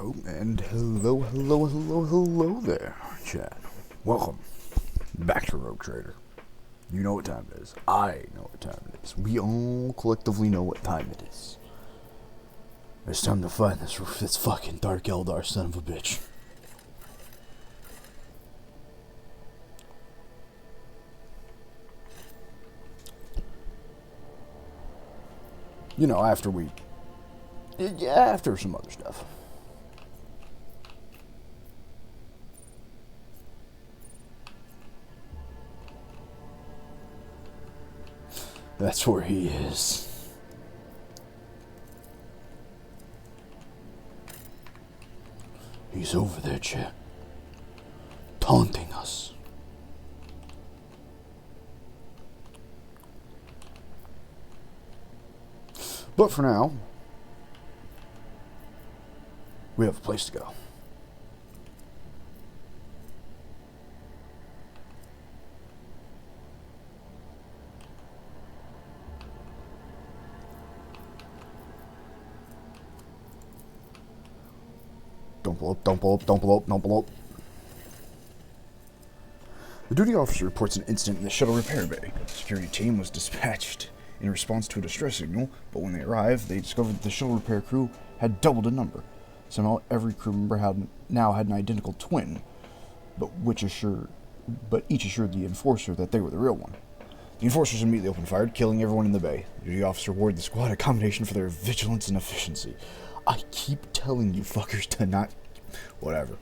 Oh, and hello there, chat. Welcome back to Rogue Trader. You know what time it is. I know what time it is. We all collectively know what time it is. It's time to find this fucking Dark Eldar son of a bitch. You know, after some other stuff. That's where he is. He's over there, chat. Taunting us. But for now, we have a place to go. Don't blow up, don't blow up, don't blow up, don't blow up. The duty officer reports an incident in the shuttle repair bay. The security team was dispatched in response to a distress signal, but when they arrived, they discovered that the shuttle repair crew had doubled in number. Somehow every crew member now had an identical twin, but each assured the enforcer that they were the real one. The enforcers immediately opened fire, killing everyone in the bay. The duty officer awarded the squad a commendation for their vigilance and efficiency. I keep telling you fuckers to not... Whatever.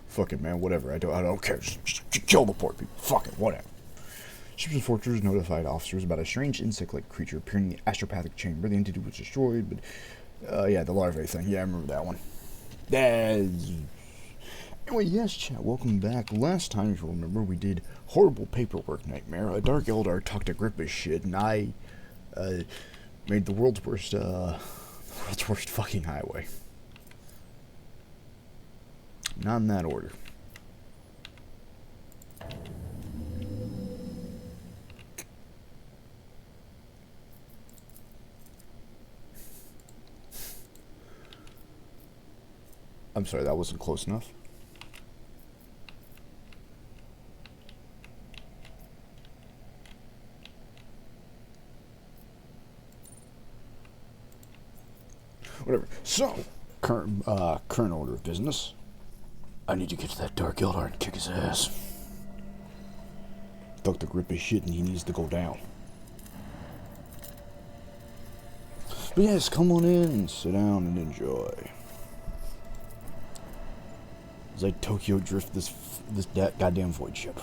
Fucking man, whatever. I don't care. Just kill the poor people. Fuck it, whatever. Ships and fortress notified officers about a strange insect-like creature appearing in the astropathic chamber. The entity was destroyed, but yeah, the larvae thing. Yeah, I remember that one. Anyway, yes, chat, welcome back. Last time, if you remember, we did horrible paperwork nightmare. A Dark Eldar talked to grip as shit, and I made the world's worst fucking highway. Not in that order. I'm sorry, that wasn't close enough. Whatever. So, current order of business. I need to get to that Dark Eldar and kick his ass. Dr. Grip is shit and he needs to go down. But yes, come on in, sit down and enjoy. As I Tokyo drift this goddamn void ship.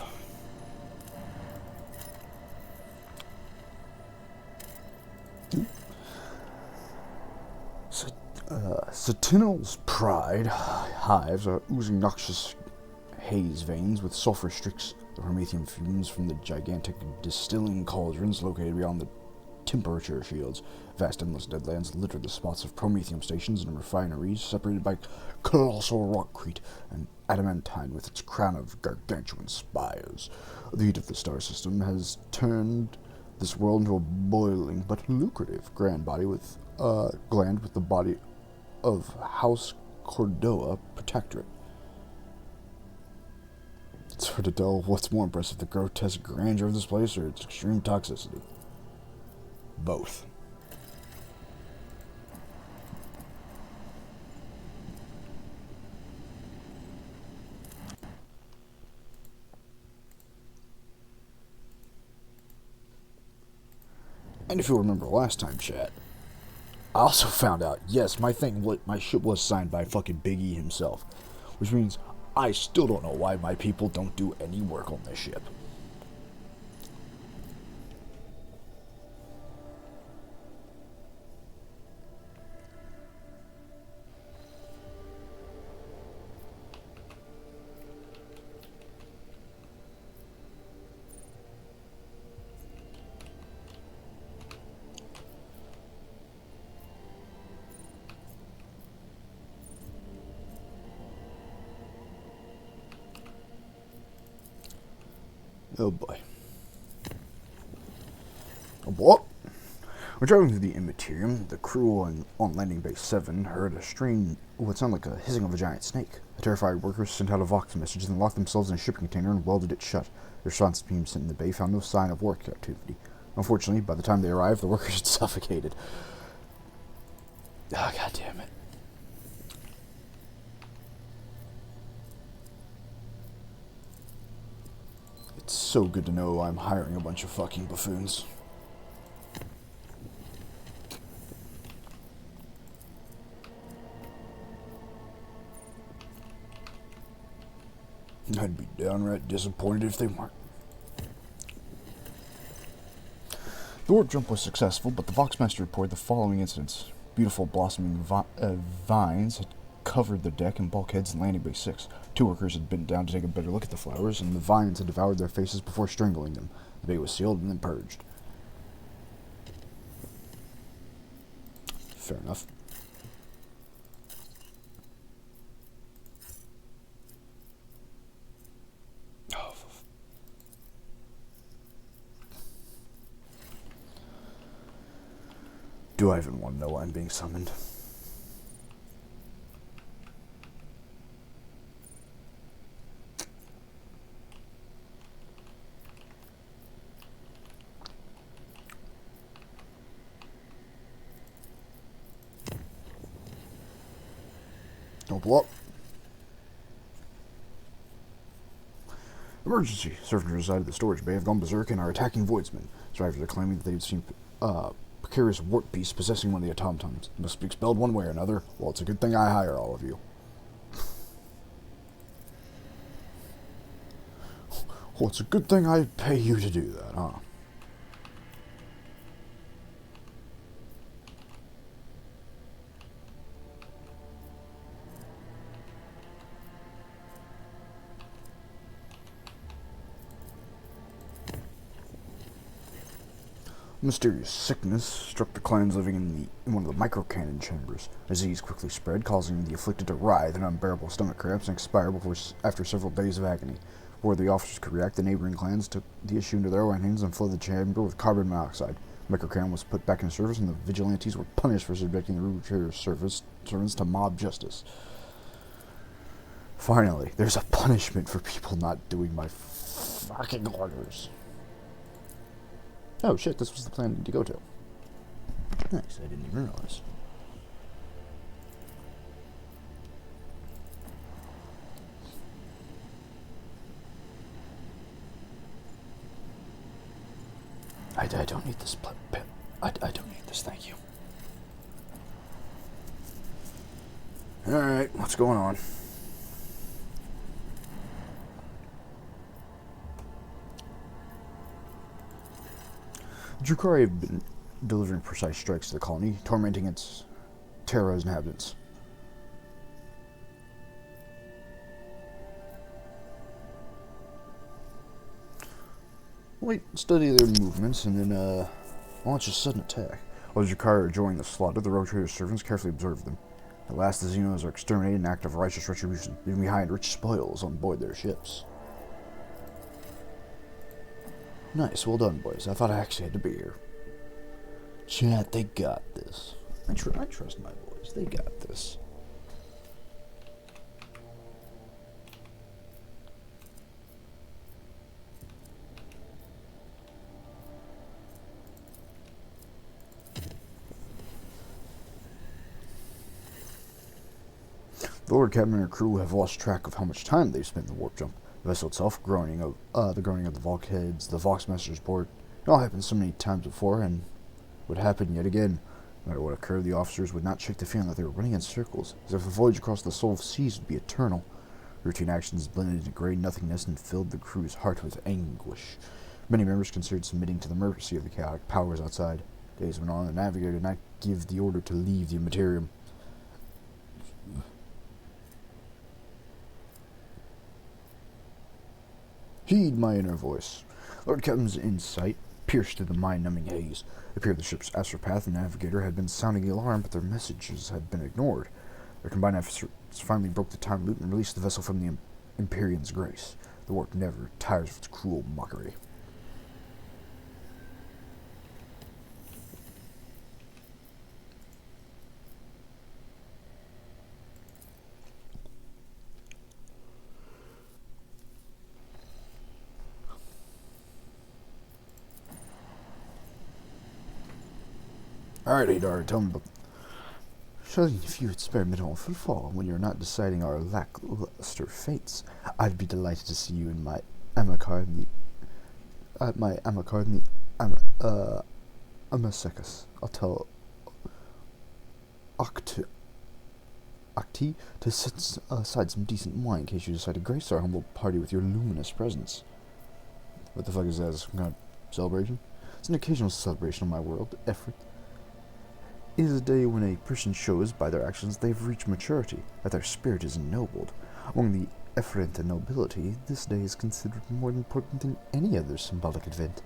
Sentinel's Pride hives are oozing noxious haze veins with sulfur streaks of promethium fumes from the gigantic distilling cauldrons located beyond the temperature shields. Vast endless deadlands litter the spots of promethium stations and refineries, separated by colossal rockcrete and adamantine with its crown of gargantuan spires. The heat of the star system has turned this world into a boiling but lucrative gland with the body of House Cordoa Protectorate. It's hard to tell what's more impressive, the grotesque grandeur of this place or its extreme toxicity. Both. And if you'll remember last time, chat, I also found out, yes, my ship was signed by fucking Big E himself. Which means I still don't know why my people don't do any work on this ship. Oh boy. What? When traveling through the Immaterium, the crew on Landing Base 7 heard a strange, what sounded like a hissing of a giant snake. The terrified workers sent out a Vox message and locked themselves in a shipping container and welded it shut. The response team sent in the bay found no sign of work activity. Unfortunately, by the time they arrived, the workers had suffocated. Oh, God damn it. It's so good to know I'm hiring a bunch of fucking buffoons. I'd be downright disappointed if they weren't. The warp jump was successful, but the Voxmaster reported the following incidents. Beautiful blossoming vines had covered the deck and bulkheads in Landing Base 6. Two workers had bent down to take a better look at the flowers, and the vines had devoured their faces before strangling them. The bay was sealed and then purged. Fair enough. Do I even want to know why I'm being summoned? Don't blow up. Emergency. Servants inside the storage bay have gone berserk and are attacking voidsmen. Survivors are claiming that they've seen precarious warp beast possessing one of the automatons. It must be expelled one way or another. Well, it's a good thing I hire all of you. Well, it's a good thing I pay you to do that, huh? Mysterious sickness struck the clans living in one of the microcannon chambers. A disease quickly spread, causing the afflicted to writhe in unbearable stomach cramps and expire after several days of agony. Before the officers could react, the neighboring clans took the issue into their own hands and flooded the chamber with carbon monoxide. Microcannon was put back in service, and the vigilantes were punished for subjecting the root trader servants to mob justice. Finally, there's a punishment for people not doing my fucking orders. Oh shit, this was the planet to go to. Nice, I didn't even realize. I don't need this I don't need this, thank you. Alright, what's going on? Drukhari have been delivering precise strikes to the colony, tormenting its Terra's inhabitants. Wait, study their movements, and then, launch a sudden attack. While the Drukhari are enjoying the slaughter, the rogue trader's servants carefully observe them. At last, the Xenos are exterminated in an act of righteous retribution, leaving behind rich spoils on board their ships. Nice, well done, boys. I thought I actually had to be here. Chat, they got this. I trust my boys. They got this. The Lord Captain and her crew have lost track of how much time they've spent in the warp jump. The vessel itself, the groaning of the bulkheads, the Voxmaster's board. It all happened so many times before, and would happen yet again. No matter what occurred, the officers would not shake the feeling that they were running in circles, as if the voyage across the soul of seas would be eternal. Routine actions blended into grey nothingness and filled the crew's heart with anguish. Many members considered submitting to the mercy of the chaotic powers outside. Days went on, and the navigator did not give the order to leave the Immaterium. Heed my inner voice. Lord Captain's insight pierced through the mind-numbing haze. It appeared the ship's astropath and navigator had been sounding the alarm, but their messages had been ignored. Their combined efforts finally broke the time loop and released the vessel from the Empyrean's grace. The warp never tires of its cruel mockery. Alright, Adar, tell me about... Surely if you would spare me on footfall when you're not deciding our lackluster fates, I'd be delighted to see you in my Amakar in the... At my Amakar in the... Amasekas. I'll tell... Octi to set aside some decent wine in case you decide to grace our humble party with your luminous presence. What the fuck is that? Some kind of celebration? It's an occasional celebration of my world effort. It is a day when a person shows by their actions they've reached maturity, that their spirit is ennobled. Among the effort and nobility, this day is considered more important than any other symbolic event,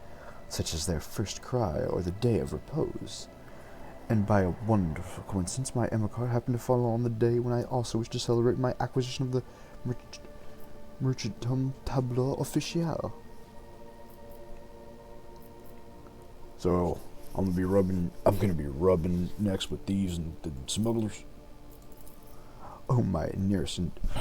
such as their first cry or the day of repose. And by a wonderful coincidence, my Amakar happened to fall on the day when I also wish to celebrate my acquisition of the Merchantum Tableau Officiel. So, I'm gonna be rubbing necks with thieves and the smugglers. Oh,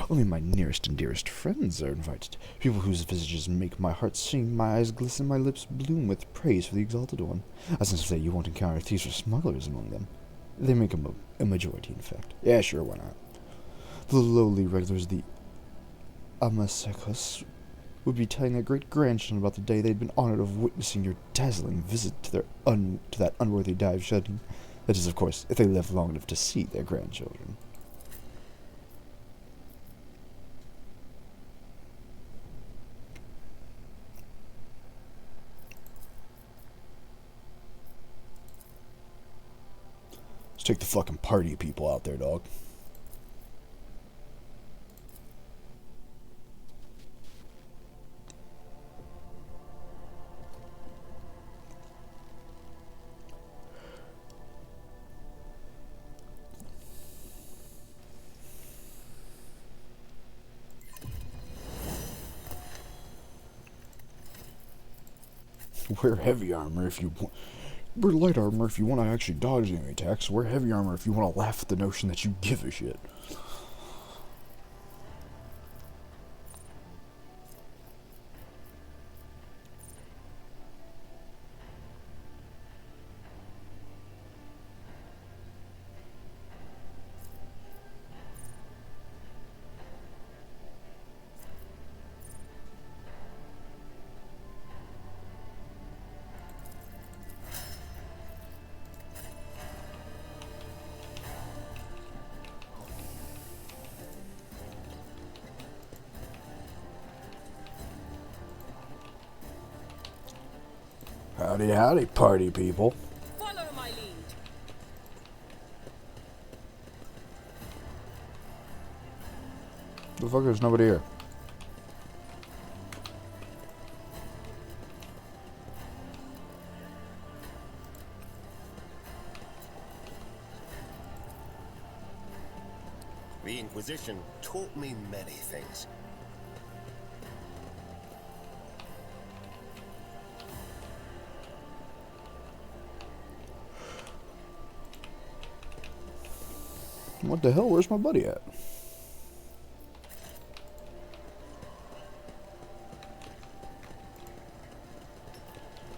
only my nearest and dearest friends are invited. People whose visages make my heart sing, my eyes glisten, my lips bloom with praise for the Exalted One. As to say, you won't encounter thieves or smugglers among them. They make a majority, in fact. Yeah, sure, why not? The lowly regulars of the Amasekos would be telling their great-grandchildren about the day they'd been honored of witnessing your dazzling visit to that unworthy dive shedding. That is, of course, if they live long enough to see their grandchildren. Let's take the fucking party people out there, dog. Wear heavy armor if you want. Wear light armor if you want to actually dodge enemy attacks. Wear heavy armor if you want to laugh at the notion that you give a shit. Howdy, howdy, party people. Follow my lead. The fuck, there's nobody here. The Inquisition taught me many things. What the hell? Where's my buddy at?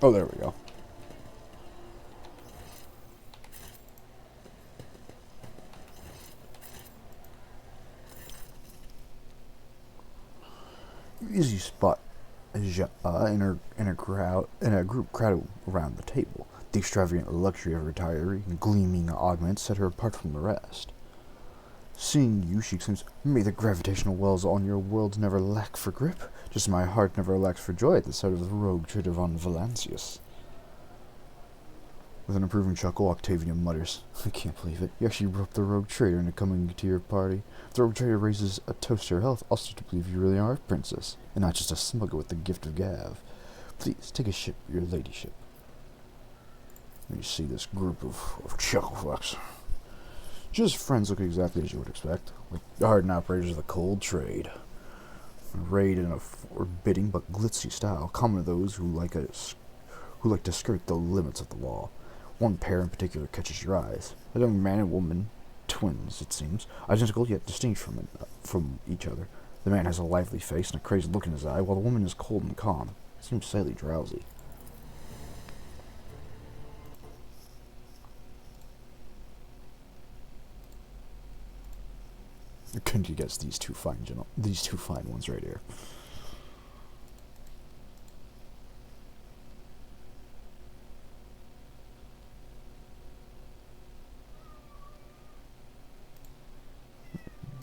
Oh, there we go. Easy spot in a group crowded around the table. The extravagant luxury of her retiree and gleaming augments set her apart from the rest. Seeing you, she exclaims, "May the gravitational wells on your world never lack for grip, just as my heart never lacks for joy at the sight of the rogue trader von Valancius." With an approving chuckle, Octavia mutters, "I can't believe it. You actually roped the rogue trader into coming to your party. If the rogue trader raises a toast to your health, I'll start to believe you really are a princess, and not just a smuggler with the gift of gab. Please, take a ship, your ladyship." And you see this group of chucklefucks. Just friends look exactly as you would expect, like hardened operators of the cold trade. Arrayed in a forbidding but glitzy style, common to those who like to skirt the limits of the law. One pair in particular catches your eyes. A young man and woman, twins, it seems, identical yet distinct from each other. The man has a lively face and a crazed look in his eye, while the woman is cold and calm. Seems slightly drowsy. Couldn't you guess these two fine ones right here?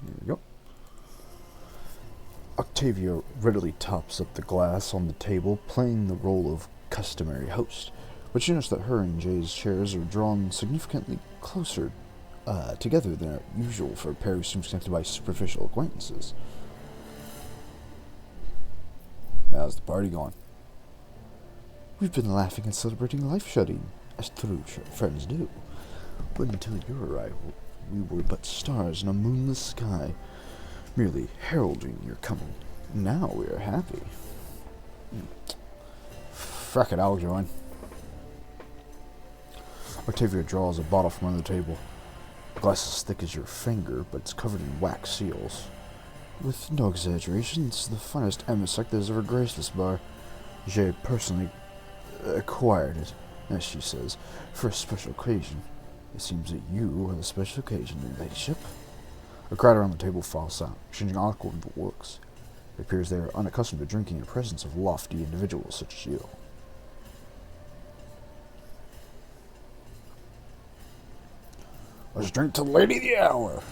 There we go. Octavia readily tops up the glass on the table, playing the role of customary host. But you notice that her and Jay's chairs are drawn significantly closer together than usual for a pair who seems connected by superficial acquaintances. How's the party going? We've been laughing and celebrating life shedding, as true friends do. But until your arrival, we were but stars in a moonless sky, merely heralding your coming. Now we are happy. Frack it, I'll join. Octavia draws a bottle from under the table. The glass is as thick as your finger, but it's covered in wax seals. With no exaggeration, it's the finest emissary that has ever graced this bar. Jay personally acquired it, as she says, for a special occasion. It seems that you are the special occasion, your ladyship. A crowd around the table falls out, exchanging awkward looks. It appears they are unaccustomed to drinking in the presence of lofty individuals such as you. Let's drink to the lady of the hour.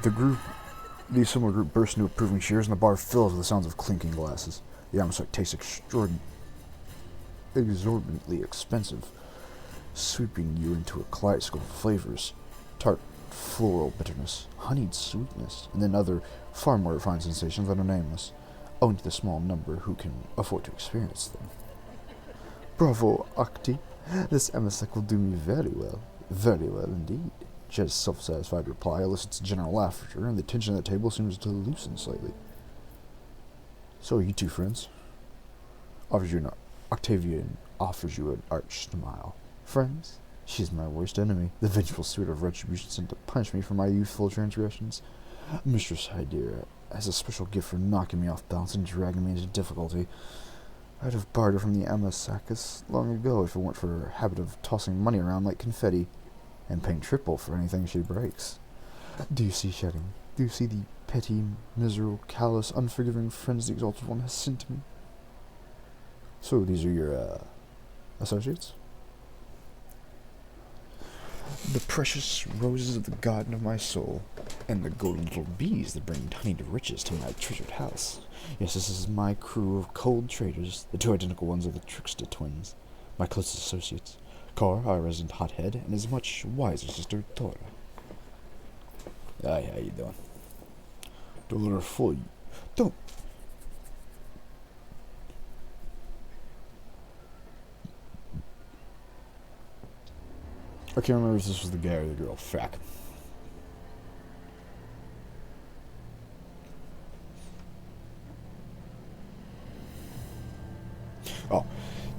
The similar group bursts into approving cheers, and the bar fills with the sounds of clinking glasses. The atmosphere tastes exorbitantly expensive, sweeping you into a kaleidoscope of flavors: tart, floral bitterness, honeyed sweetness, and then other far more refined sensations that are nameless, owing to the small number who can afford to experience them. Bravo, Octi. This emissary will do me very well. Very well indeed. Jed's self-satisfied reply elicits general laughter, and the tension at the table seems to loosen slightly. So are you two friends? Octavian offers you an arch smile. Friends? She's my worst enemy, the vengeful spirit of retribution sent to punish me for my youthful transgressions. Mistress Hydera has a special gift for knocking me off balance and dragging me into difficulty. I'd have barred her from the Amasakis long ago if it weren't for her habit of tossing money around like confetti, and paying triple for anything she breaks. Do you see, Shedding? Do you see the petty, miserable, callous, unforgiving friends the Exalted One has sent to me? So these are your, associates? The precious roses of the garden of my soul, and the golden little bees that bring honey to riches to my treasured house. Yes, this is my crew of cold traders. The two identical ones are the trickster twins, my closest associates. Car, our resident hothead, and his much wiser sister, Tora. Hi, how you doing? Don't let her fool you. Don't. I can't remember if this was the guy or the girl. Frack. Oh,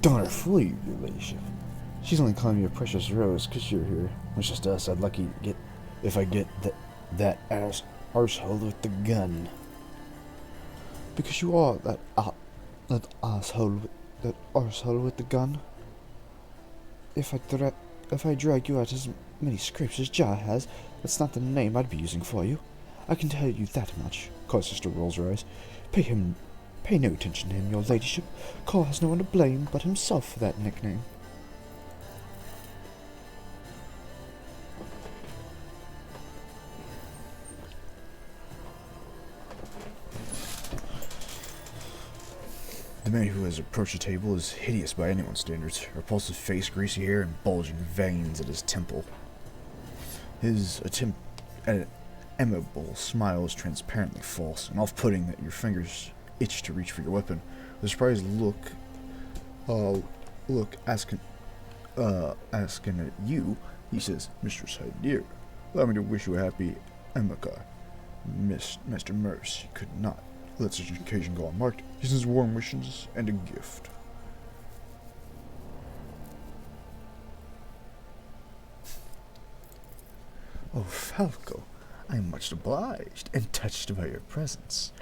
don't let her fool you, your ladyship. She's only calling me a precious rose 'cause you're here. It's just us. I'd lucky get if I get that arsehole with the gun. Because you are that arsehole with the gun. If I drag you out as many scrapes as Jar has, that's not the name I'd be using for you. I can tell you that much. Car's sister rolls her eyes. Pay no attention to him, your ladyship. Carr has no one to blame but himself for that nickname. The man who has approached the table is hideous by anyone's standards. Repulsive face, greasy hair, and bulging veins at his temple. His attempt at an amiable smile is transparently false and off-putting that your fingers itch to reach for your weapon. With a surprised asking at you, he says, Mistress Hydear, allow me to wish you a happy Amakar. Master Merce could not let such an occasion go unmarked. He sends warm wishes and a gift. Oh, Falco, I am much obliged and touched by your presence.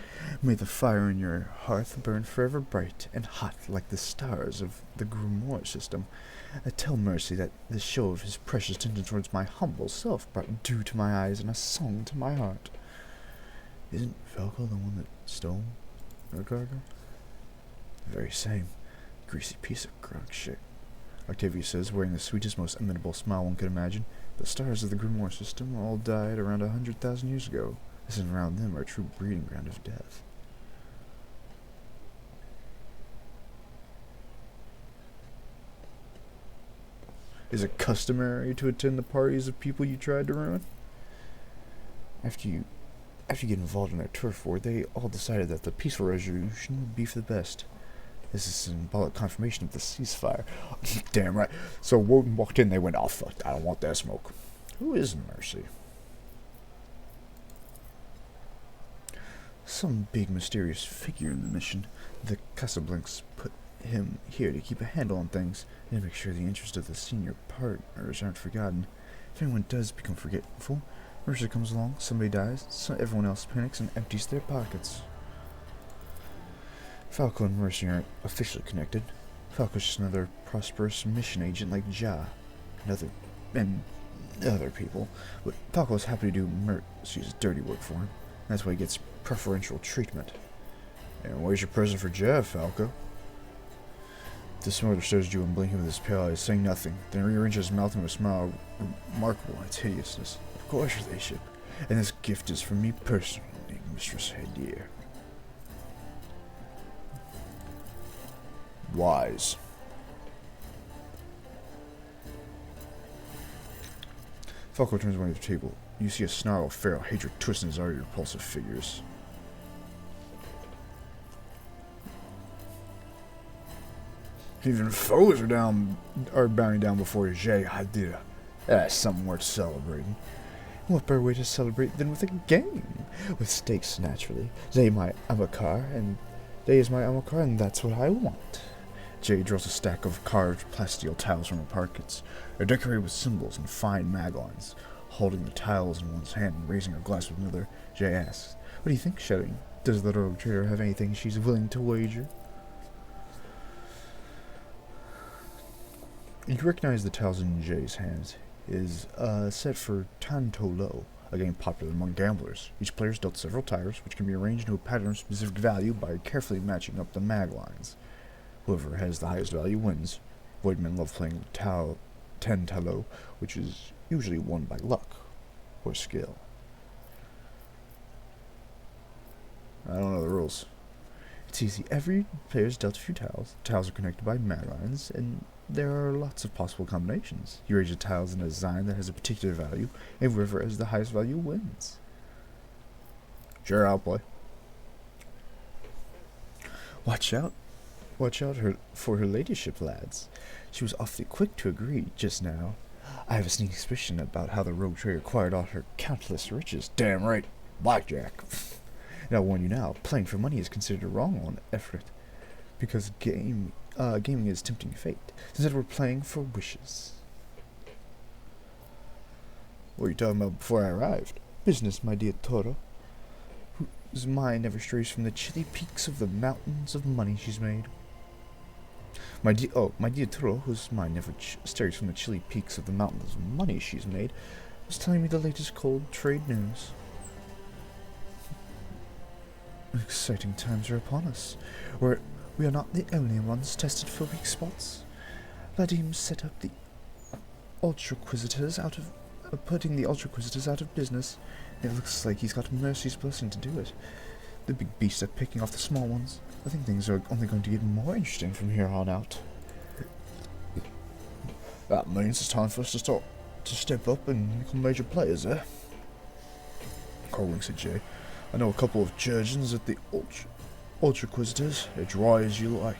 May the fire in your hearth burn forever bright and hot like the stars of the Grimoire system. Tell Mercy that the show of his precious attention towards my humble self brought dew to my eyes and a song to my heart. Isn't Falco the one that stole our cargo? The very same. Greasy piece of grog shit. Octavia says, wearing the sweetest, most amenable smile one could imagine. The stars of the Grimoire system all died around 100,000 years ago. This is around them our true breeding ground of death. Is it customary to attend the parties of people you tried to ruin? After you get involved in their turf war, they all decided that the peaceful resolution would be for the best. This is a symbolic confirmation of the ceasefire. Damn right. So Woden walked in, they went, oh fuck, I don't want that smoke. Who is Mercy? Some big mysterious figure in the mission. The Casablancs put him here to keep a handle on things and make sure the interests of the senior partners aren't forgotten. If anyone does become forgetful, Mercy comes along, somebody dies, so everyone else panics and empties their pockets. Falco and Mercy aren't officially connected. Falco's just another prosperous mission agent like Ja and other people, but Falco's happy to do Mercy's dirty work for him. That's why he gets preferential treatment. And where's your present for Ja, Falco? The smuggler stares at you and blinking with his pale eyes, saying nothing, then rearranges his mouth into a smile remarkable in its hideousness. Of course, your ladyship. And this gift is from me personally, Mistress Hadir. Wise. Falco turns away to the table. You see a snarl of feral hatred twisting his already repulsive figures. Even foes are bowing down before Jay Hadir. That's something worth celebrating. What better way to celebrate than with a game? With stakes, naturally. Jay is my Amakar, and that's what I want. Jay draws a stack of carved plasteel tiles from her pockets. They're decorated with symbols and fine maglines. Holding the tiles in one's hand and raising her glass with another, Jay asks, "What do you think, Shelly? Does the rogue trader have anything she's willing to wager?" You recognize the tiles in Jay's hands. It is set for Tantolo, a game popular among gamblers. Each player is dealt several tires, which can be arranged into a pattern of specific value by carefully matching up the maglines. Whoever has the highest value wins. Voidmen love playing Tantalo, which is usually won by luck or skill. I don't know the rules. It's easy. Every player is dealt a few tiles. The tiles are connected by maglines, and there are lots of possible combinations. You arrange the tiles in a design that has a particular value, and whoever has the highest value wins. Sure, I'll play. Watch out for her ladyship, lads. She was awfully quick to agree just now. I have a sneaking suspicion about how the rogue trader acquired all her countless riches. Damn right, blackjack. And I'll warn you now, playing for money is considered a wrong one effort, because gaming is tempting fate. Instead, we're playing for wishes. What were you talking about before I arrived? Business, my dear Toro. Whose mind never strays from the chilly peaks of the mountains of money she's made. My dear Toro, whose mind never stays from the chilly peaks of the mountains of money she's made, was telling me the latest cold trade news. Exciting times are upon us. We are not the only ones tested for weak spots. Vadim set up the Ultraquisitors putting the Ultraquisitors out of business. It looks like he's got Mercy's blessing to do it. The big beasts are picking off the small ones. I think things are only going to get more interesting from here on out. That means it's time for us to step up and become major players, eh? Carl winks at Jay. I know a couple of surgeons at the Ultraquisitors, as dry as you like.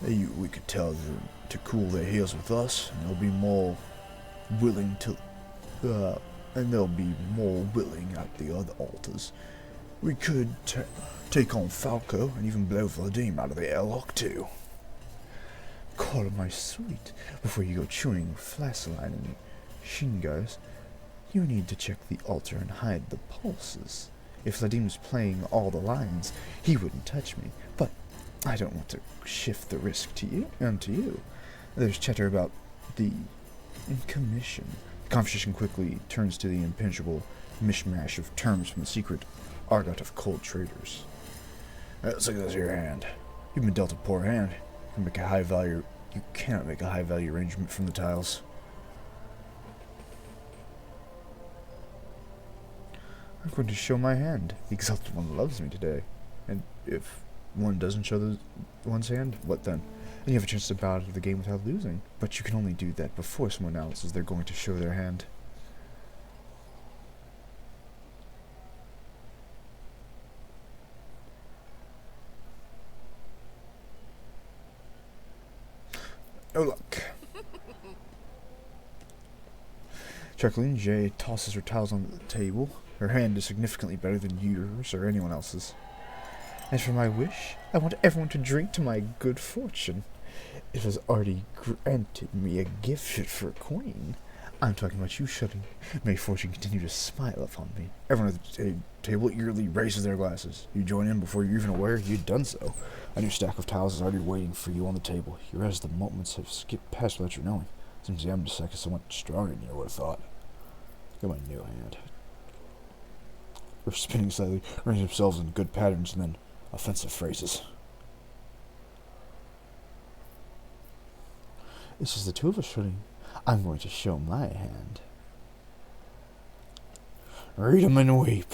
We could tell them to cool their heels with us, and they'll be more willing at the other altars. We could take on Falco and even blow Vadim out of the airlock too. Call my sweet, before you go chewing Flasline and Shingars. You need to check the altar and hide the pulses. If Ladim was playing all the lines, he wouldn't touch me. But I don't want to shift the risk to you onto you. There's chatter about the commission. The conversation quickly turns to the impenetrable mishmash of terms from the secret argot of cold traders. Let's look at your hand. You've been dealt a poor hand. You cannot make a high value arrangement from the tiles. I'm going to show my hand. The exalted one loves me today. And if one doesn't show one's hand, what then? And you have a chance to bow out of the game without losing. But you can only do that before someone announces they're going to show their hand. No luck. Chuckling, Jay tosses her towels on the table. Her hand is significantly better than yours or anyone else's. As for my wish, I want everyone to drink to my good fortune. It has already granted me a gift fit for a queen. I'm talking about you, Shuddy. May fortune continue to smile upon me. Everyone at the table eagerly raises their glasses. You join in before you're even aware you've done so. A new stack of towels is already waiting for you on the table. You realize the moments have skipped past without your knowing. Seems the amnesty is somewhat stronger than you would have thought. Look at my new hand. We're spinning slightly, arranging themselves in good patterns and then offensive phrases. It's just the two of us, Shuddy. I'm going to show my hand. Read 'em and weep.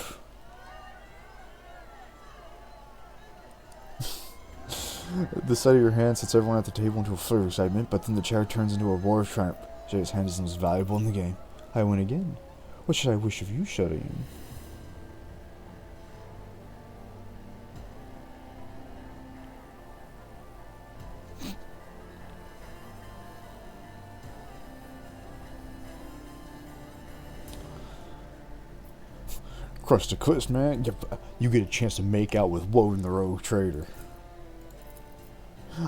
The sight of your hand sets everyone at the table into a flurry of excitement, but then the chair turns into a roar of triumph. Jay's hand is the most valuable in the game. I win again. What should I wish of you, Shuddy? Crust to Quist, man. Yep, you get a chance to make out with Woden the Rogue Trader.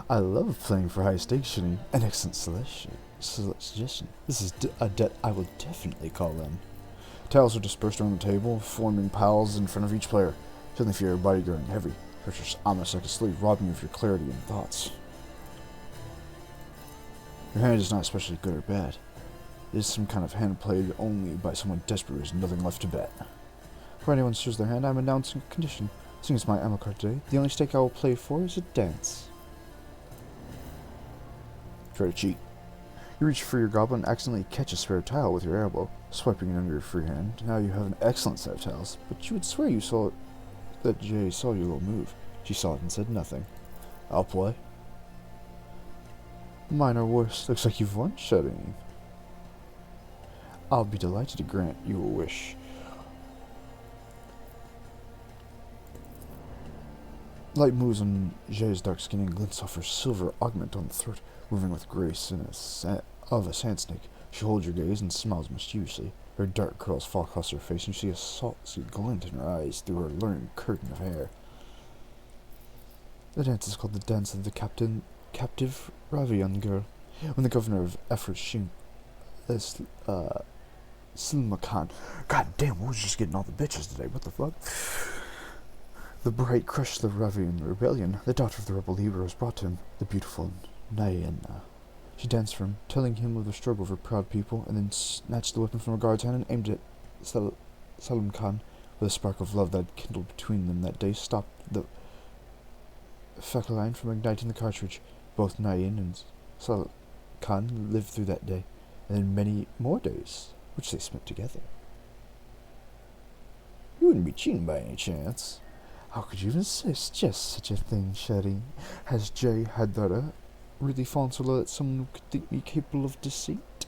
I love playing for high stakes, Shuddy. An excellent suggestion. This is a debt I will definitely call in. Towels are dispersed around the table, forming piles in front of each player. Suddenly feel your body growing heavy. Pressure's almost like a sleeve, robbing you of your clarity and thoughts. Your hand is not especially good or bad. It is some kind of hand played only by someone desperate who has nothing left to bet. For anyone who shows their hand, I'm announcing a condition. Seeing as my ammo card today, the only stake I will play for is a dance. Try to cheat. You reach for your goblin and accidentally catch a spare tile with your elbow, swiping it under your free hand. Now you have an excellent set of tiles, but you would swear you saw that Jay saw your little move. She saw it and said nothing. I'll play. Mine are worse. Looks like you've won, Shuddy. I'll be delighted to grant you a wish. Light moves on Jay's dark skin and glints off her silver augment on the throat, moving with grace of a sand snake. She holds your gaze and smiles mischievously. Her dark curls fall across her face, and you see a salty glint in her eyes through her luring curtain of hair. The dance is called the Dance of the Captive Ravian Girl. When the governor of Efrashim, Silmakan, God damn, we was just getting all the bitches today, what the fuck? The bright crushed the Ravian rebellion. The daughter of the rebel leader was brought to him, the beautiful Naena. She danced for him, telling him of the struggle of her proud people, and then snatched the weapon from her guard's hand and aimed it at Salim Khan. With a spark of love that had kindled between them that day, stopped the Fekaline from igniting the cartridge. Both Nain and Salim Khan lived through that day, and then many more days, which they spent together. You wouldn't be cheating by any chance. How could you even suggest such a thing, Shuddy? Has Jay Haddara really fallen so low that someone could think me capable of deceit?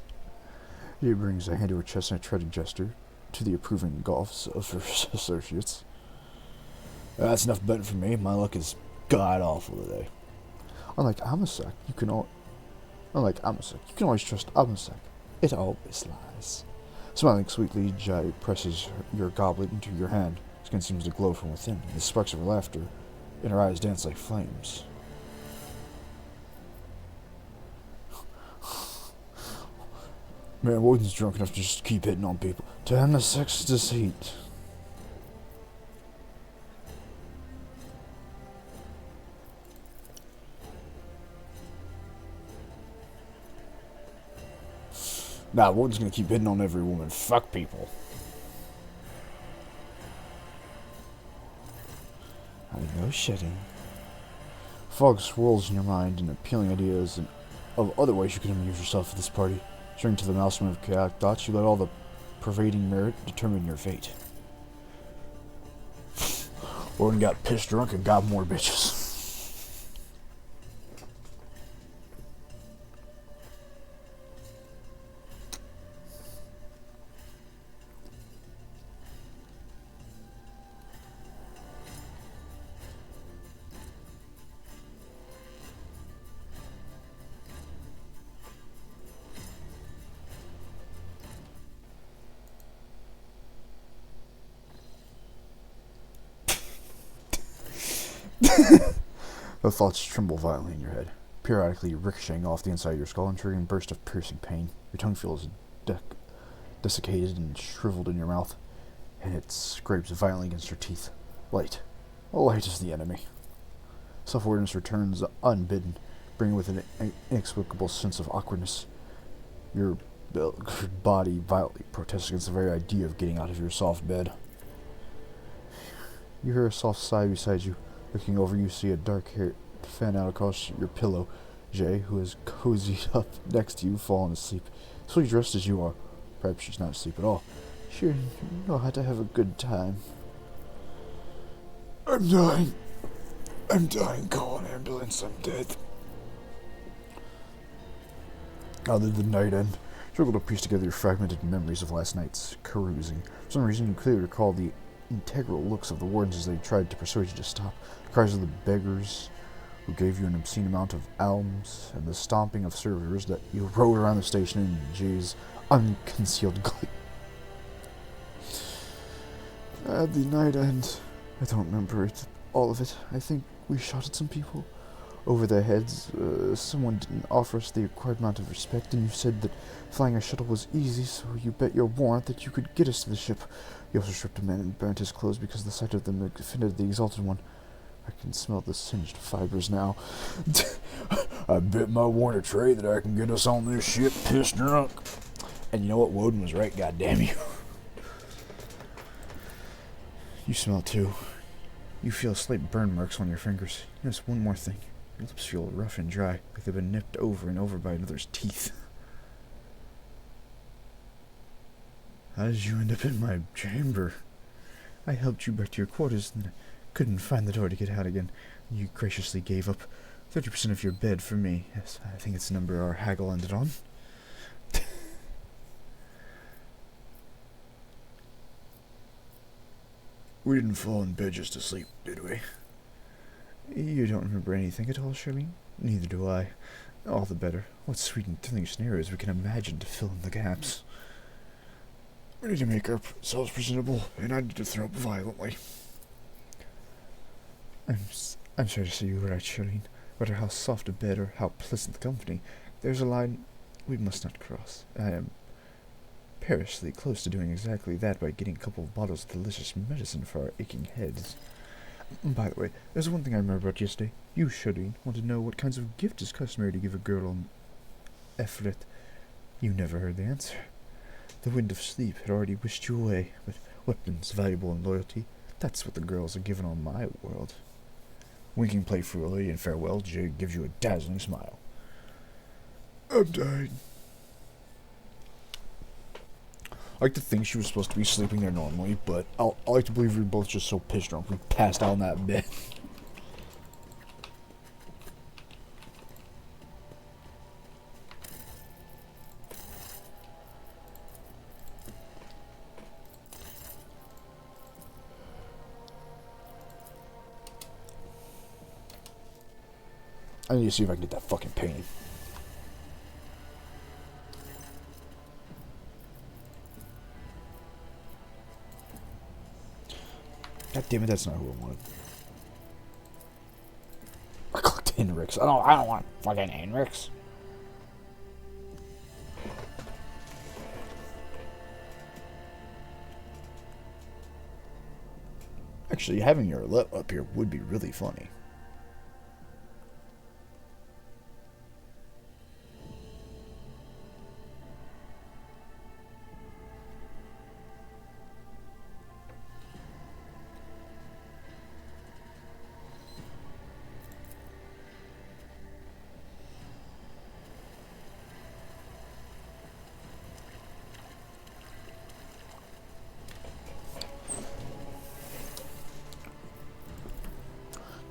Jay brings a hand to her chest and a treading gesture to the approving gulfs of her associates. That's enough betting for me. My luck is god-awful today. Unlike Amasek, you can always trust Amasek. It always lies. Smiling sweetly, Jay presses your goblet into your hand. Skin seems to glow from within, and the sparks of her laughter in her eyes dance like flames. Man, Woden's drunk enough to just keep hitting on people. Damn the sex deceit. Nah, Woden's gonna keep hitting on every woman. Fuck people. I know shedding. Fog swirls in your mind and appealing ideas and of other ways you can amuse yourself at this party. Turning to the maelstrom of chaotic thoughts, you let all the pervading merit determine your fate. Woden got pissed drunk and got more bitches. The thoughts tremble violently in your head, periodically ricocheting off the inside of your skull and triggering a burst of piercing pain. Your tongue feels desiccated and shriveled in your mouth, and it scrapes violently against your teeth. Light. Light is the enemy. Self-awareness returns unbidden, bringing with it an inexplicable sense of awkwardness. Your body violently protests against the very idea of getting out of your soft bed. You hear a soft sigh beside you. Looking over, you see a dark hair fan out across your pillow. Jay, who is cozied up next to you, fallen asleep. Fully dressed as you are. Perhaps she's not asleep at all. Sure, you know how to have a good time. I'm dying. I'm dying. Call an ambulance. I'm dead. Now that the night end, struggle to piece together your fragmented memories of last night's carousing. For some reason, you clearly recall the integral looks of the wardens as they tried to persuade you to stop, the cries of the beggars who gave you an obscene amount of alms, and the stomping of servers that you rode around the station in Jay's unconcealed glee. At the night end, I don't remember it, all of it. I think we shot at some people over their heads. Someone didn't offer us the required amount of respect, and you said that flying a shuttle was easy, so you bet your warrant that you could get us to the ship. You also stripped a man and burnt his clothes because the sight of them offended the Exalted One. I can smell the singed fibers now. I bet my warrant a tray that I can get us on this ship pissed drunk. And you know what? Woden was right, goddamn you. You smell it too. You feel slight burn marks on your fingers. Notice one more thing. Your lips feel rough and dry, like they've been nipped over and over by another's teeth. How did you end up in my chamber? I helped you back to your quarters and couldn't find the door to get out again. You graciously gave up 30% of your bed for me. Yes, I think it's the number our haggle ended on. We didn't fall in bed just to sleep, did we? You don't remember anything at all, Charlene? Neither do I. All the better. What sweet and thrilling scenarios we can imagine to fill in the gaps. We need to make ourselves presentable, and I need to throw up violently. I'm sorry to see you were right, Charlene. No matter how soft a bed or how pleasant the company, there's a line we must not cross. I am perilously close to doing exactly that by getting a couple of bottles of delicious medicine for our aching heads. By the way, there's one thing I remember about yesterday. You, Charlene, wanted to know what kinds of gift is customary to give a girl on Efret. You never heard the answer. The wind of sleep had already wished you away, but weapons valuable in loyalty, that's what the girls are given on my world. Winking playfully in farewell, Jay gives you a dazzling smile. I'm dying. I like to think she was supposed to be sleeping there normally, but I like to believe we were both just so pissed drunk we passed out in that bed. I need to see if I can get that fucking painting. God damn it, that's not who I wanted. I clicked Henrix. I don't want fucking Henrix. Actually, having your lip up here would be really funny.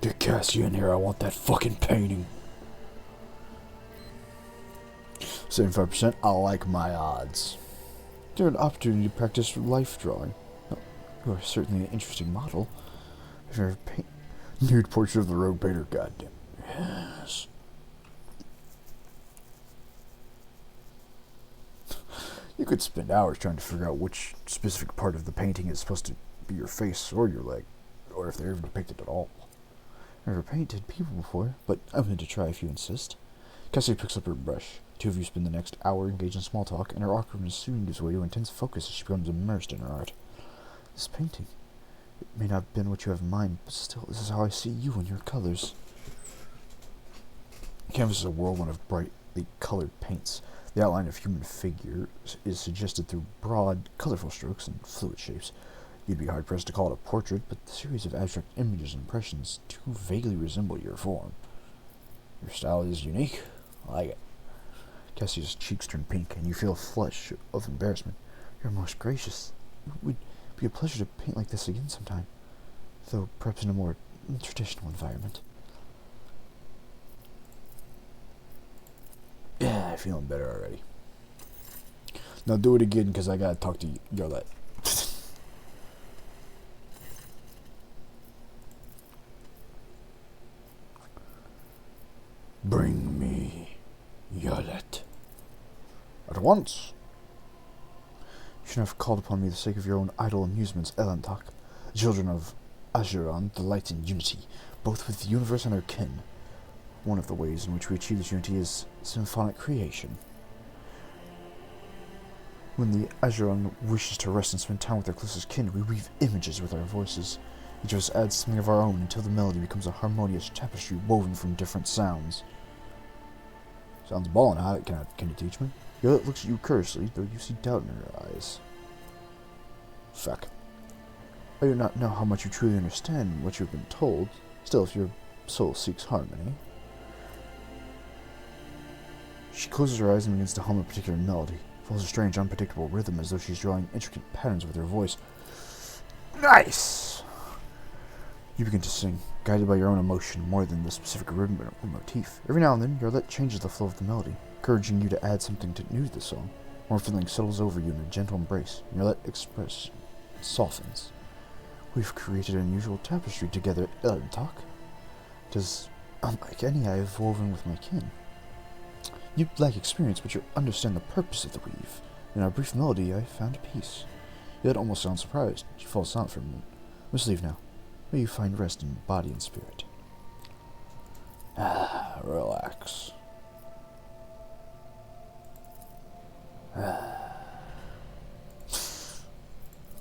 Get Cassie in here, I want that fucking painting. 75%, I like my odds. There's an opportunity to practice life drawing. Oh, you are certainly an interesting model. I've never paint nude portrait of the rogue painter, goddamn. Yes. You could spend hours trying to figure out which specific part of the painting is supposed to be your face or your leg, or if they're even depicted at all. I've never painted people before, but I'm going to try if you insist. Cassie picks up her brush. Two of you spend the next hour engaged in small talk, and her awkwardness soon gives way to intense focus as she becomes immersed in her art. This painting, it may not have been what you have in mind, but still, this is how I see you and your colors. The canvas is a whirlwind of brightly colored paints. The outline of human figures is suggested through broad, colorful strokes and fluid shapes. You'd be hard-pressed to call it a portrait, but the series of abstract images and impressions too vaguely resemble your form. Your style is unique. I like it. Cassie's cheeks turn pink, and you feel a flush of embarrassment. You're most gracious. It would be a pleasure to paint like this again sometime, though perhaps in a more traditional environment. Yeah, I'm feeling better already. Now do it again, because I gotta talk to Yarlette. Bring me Yarlette. At once. You shouldn't have called upon me for the sake of your own idle amusements, Elantok. Children of Acheron delight in unity, both with the universe and our kin. One of the ways in which we achieve this unity is symphonic creation. When the Acheron wishes to rest and spend time with their closest kin, we weave images with our voices. Each of us adds something of our own until the melody becomes a harmonious tapestry woven from different sounds. Sounds ballin', huh? Can you teach me? Yarlette looks at you curiously, though you see doubt in her eyes. Fuck. I do not know how much you truly understand what you have been told. Still, if your soul seeks harmony. She closes her eyes and begins to hum a particular melody. Follows a strange, unpredictable rhythm as though she's drawing intricate patterns with her voice. Nice! You begin to sing, guided by your own emotion more than the specific rhythm or motif. Every now and then, Yarlette changes the flow of the melody, encouraging you to add something new to the song. More feeling settles over you in a gentle embrace. Yarlette expression softens. We've created an unusual tapestry together at Elantok. It is unlike any I have woven with my kin. You lack experience, but you understand the purpose of the weave. In our brief melody, I found peace. Yet almost sounds surprised. She falls silent for a moment. Must leave now. May you find rest in body and spirit. Relax.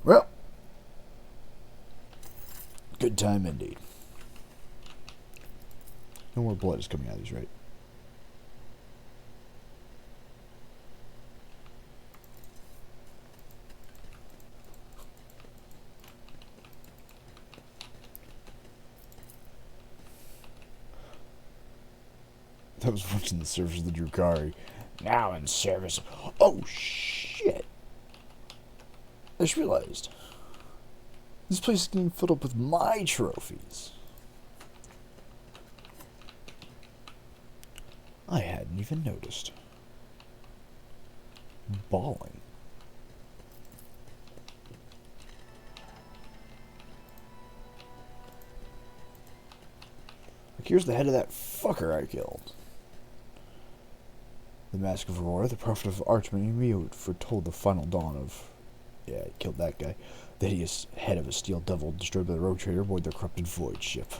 Well, good time indeed. No more blood is coming out of these, right? That was once in the service of the Drukari. Now in service. Oh, shit. I just realized. This place is getting filled up with my trophies. I hadn't even noticed. Balling. Like, here's the head of that fucker I killed. The Mask of Aurora, the prophet of Artemio, foretold the final dawn of... Yeah, I killed that guy. The hideous head of a steel devil destroyed by the rogue trader aboard the corrupted void ship.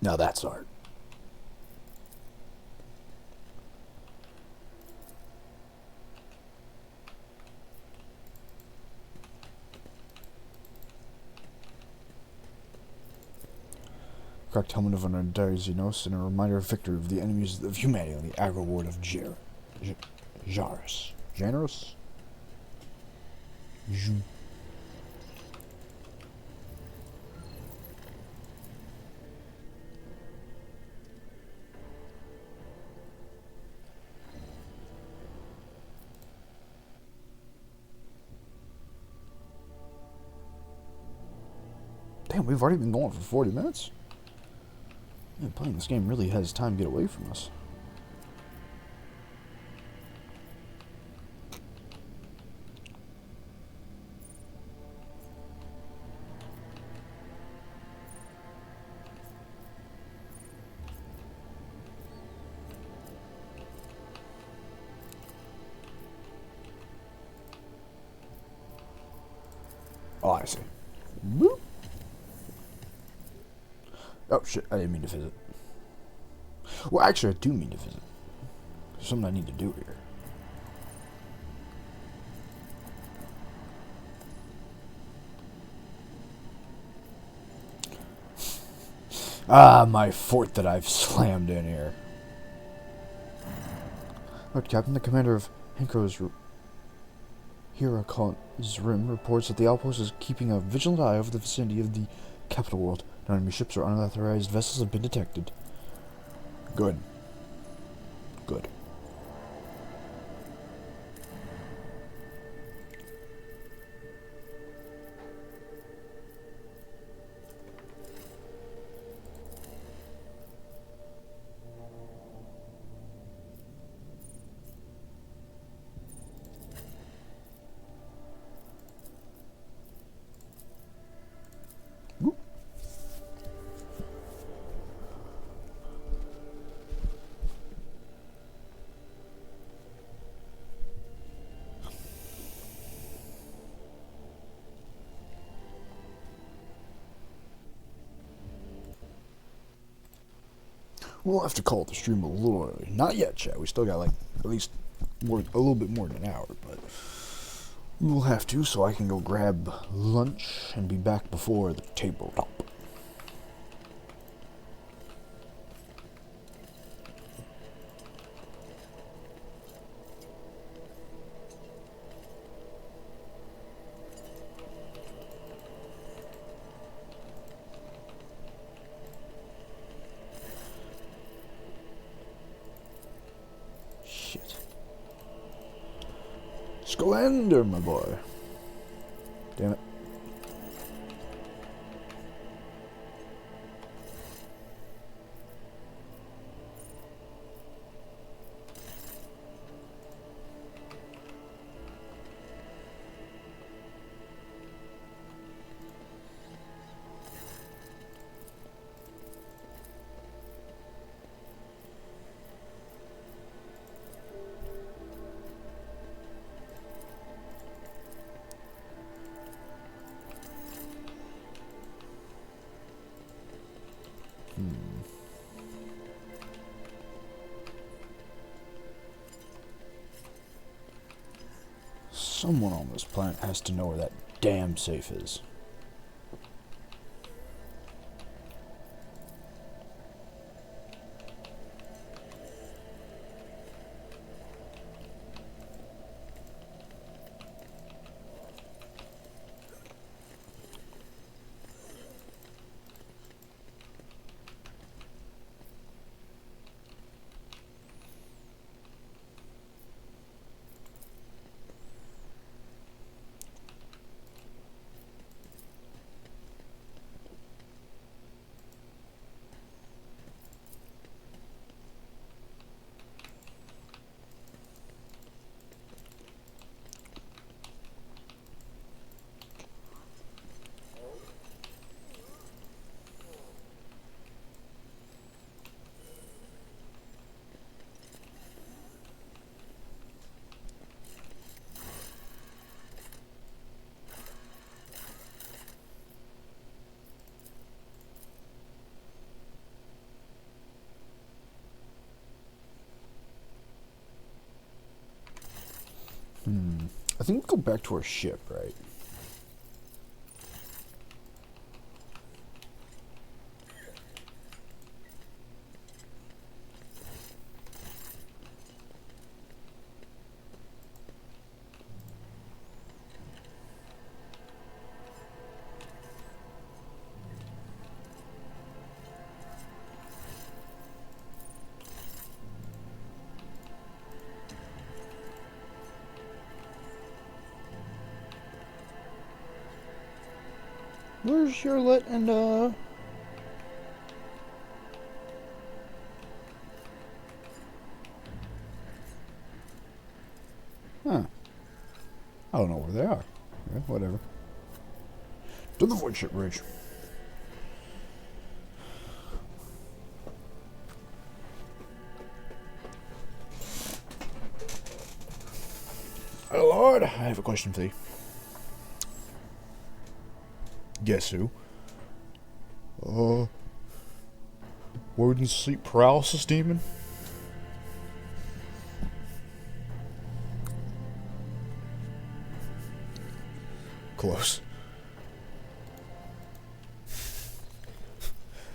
Now that's art. cracked helmet of an entire Xenos, and a reminder of victory of the enemies of humanity on the aggro ward of Jarus. Janus? Damn, we've already been going for 40 minutes? Man, playing this game really has time to get away from us. Oh, I see. Boop. Oh, shit, I didn't mean to visit. Well, actually, I do mean to visit. There's something I need to do here. Ah, my fort that I've slammed in here. Lord Captain, the commander of Henko's Hirakon's Rim reports that the outpost is keeping a vigilant eye over the vicinity of the capital world. No enemy ships or unauthorized vessels have been detected. Good. Good. Whoop. We'll have to call the stream a little early. Not yet, chat. We still got like at least a little bit more than an hour, but we will have to, so I can go grab lunch and be back before the tabletop. Shit. Skalander, my boy. Damn it. Someone on this planet has to know where that damn safe is. I think we'll go back to our ship, right? Where's Charlotte and, Huh. I don't know where they are. Yeah, whatever. To the void ship bridge. Oh Lord, I have a question for you. Guess who? Woden's sleep paralysis demon? Close.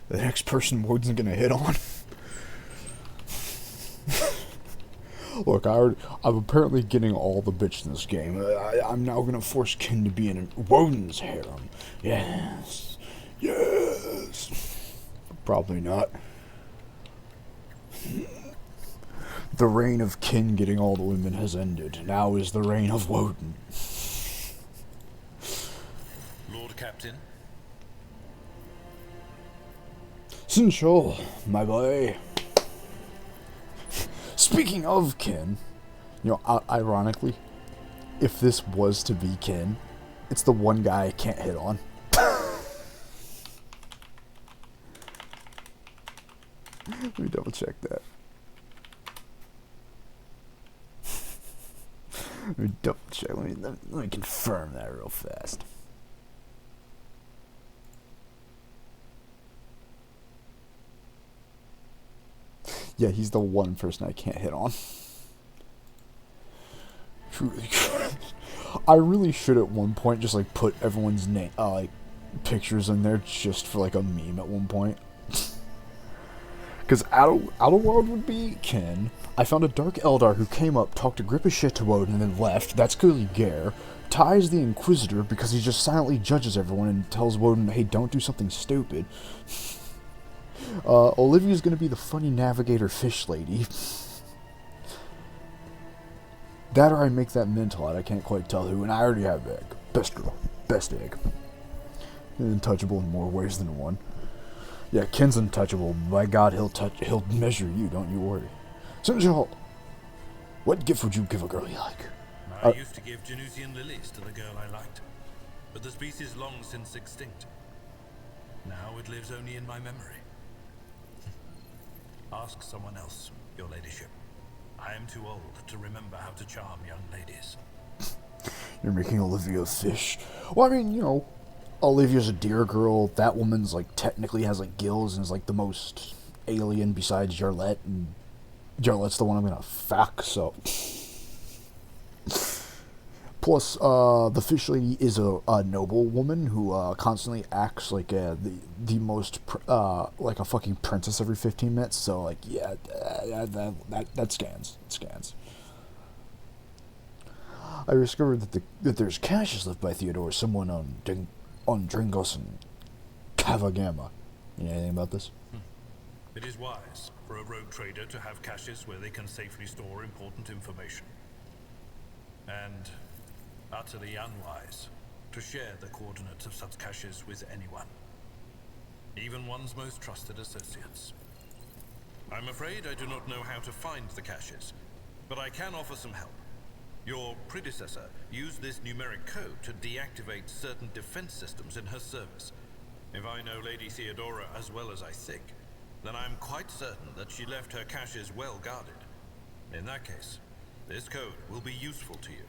The next person Woden's gonna hit on. Look, I'm apparently getting all the bitch in this game. I'm now gonna force Kin to be in Woden's harem. Yes. Yes. Probably not. The reign of Kin getting all the women has ended. Now is the reign of Woden. Lord Captain. Sinshul, my boy. Speaking of Kin, you know, ironically, if this was to be Kin, it's the one guy I can't hit on. Let me double check that. Let me double check. Let me confirm that real fast. Yeah, he's the one person I can't hit on. Truly. I really should at one point just like put everyone's name, like pictures in there just for like a meme at one point. Because Outerworld would be Ken. I found a Dark Eldar who came up, talked a grip of shit to Woden, and then left. That's clearly Gare. Ty's the Inquisitor because he just silently judges everyone and tells Woden, hey, don't do something stupid. Olivia's gonna be the funny navigator fish lady. That or I make that mental out, I can't quite tell who, and I already have egg. Best girl. Best egg. Untouchable in more ways than one. Yeah, Ken's untouchable. By God, he'll measure you, don't you worry. Sinjal, what gift would you give a girl you like? I used to give Genusian lilies to the girl I liked, but the species long since extinct. Now it lives only in my memory. Ask someone else, your ladyship. I am too old to remember how to charm young ladies. You're making Olivia a fish. Well, I mean, you know, Olivia's a deer girl. That woman's, like, technically has, like, gills and is, like, the most alien besides Jarlette. And Jarlette's the one I'm gonna fuck, so... Plus, the fish lady is a noble woman who constantly acts like the most like a fucking princess every 15 minutes. So like, yeah, that scans. It scans. I discovered that there's caches left by Theodore, someone on Dringos and Kavagama. You know anything about this? It is wise for a rogue trader to have caches where they can safely store important information. And utterly unwise to share the coordinates of such caches with anyone, even one's most trusted associates. I'm afraid I do not know how to find the caches, but I can offer some help. Your predecessor used this numeric code to deactivate certain defense systems in her service. If I know Lady Theodora as well as I think, then I'm quite certain that she left her caches well guarded. In that case, this code will be useful to you.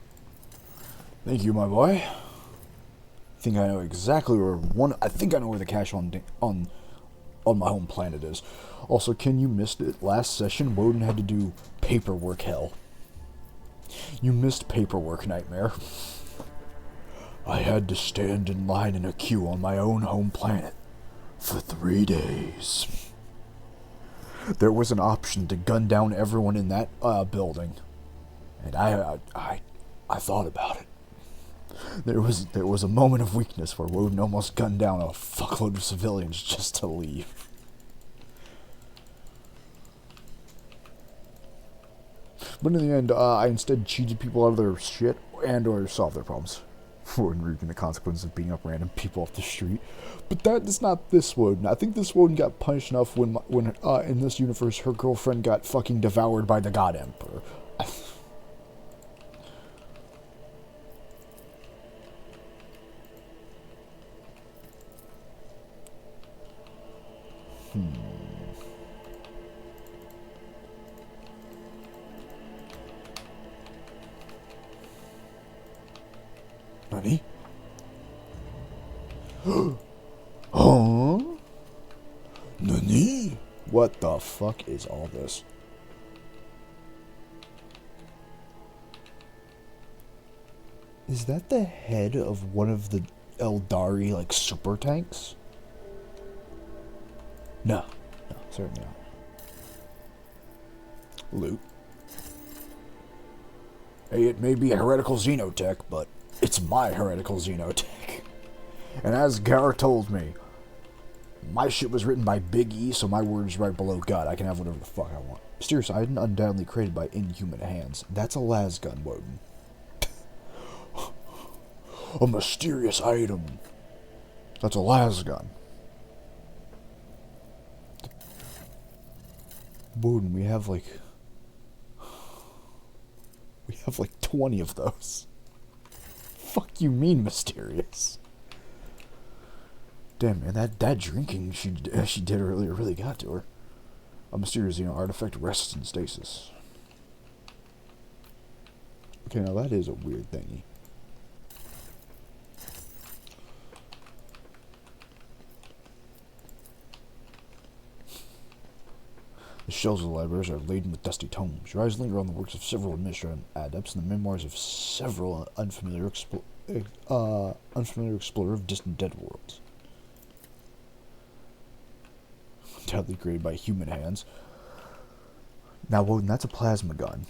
Thank you, my boy. I think I know exactly where I think I know where the cache on my home planet is. Also, Ken, you missed it. Last session, Woden had to do paperwork hell. You missed paperwork nightmare. I had to stand in line in a queue on my own home planet for 3 days. There was an option to gun down everyone in that building, and I thought about it. There was a moment of weakness where Woden almost gunned down a fuckload of civilians just to leave. But in the end, I instead cheated people out of their shit and or solved their problems. Woden reaping the consequences of beating up random people off the street. But that is not this Woden. I think this Woden got punished enough when in this universe her girlfriend got fucking devoured by the God Emperor. Nani? Huh? Nani? What the fuck is all this? Is that the head of one of the Eldari, like, super tanks? No. No, certainly not. Loot. Hey, it may be a heretical xenotech, but it's my heretical xenotech. And as Gar told me, my shit was written by Big E, so my word is right below God. I can have whatever the fuck I want. Mysterious item undoubtedly created by inhuman hands. That's a lasgun, Woden. A mysterious item. That's a lasgun. Woden, we have like 20 of those. Fuck you mean mysterious? Damn, man, that drinking she did earlier really got to her. A mysterious, artifact rests in stasis. Okay, now that is a weird thingy. The shelves of the libraries are laden with dusty tomes. Your eyes linger on the works of several administrative adepts and the memoirs of several unfamiliar explorer of distant dead worlds. Undoubtedly created by human hands. Now, Woden, that's a plasma gun.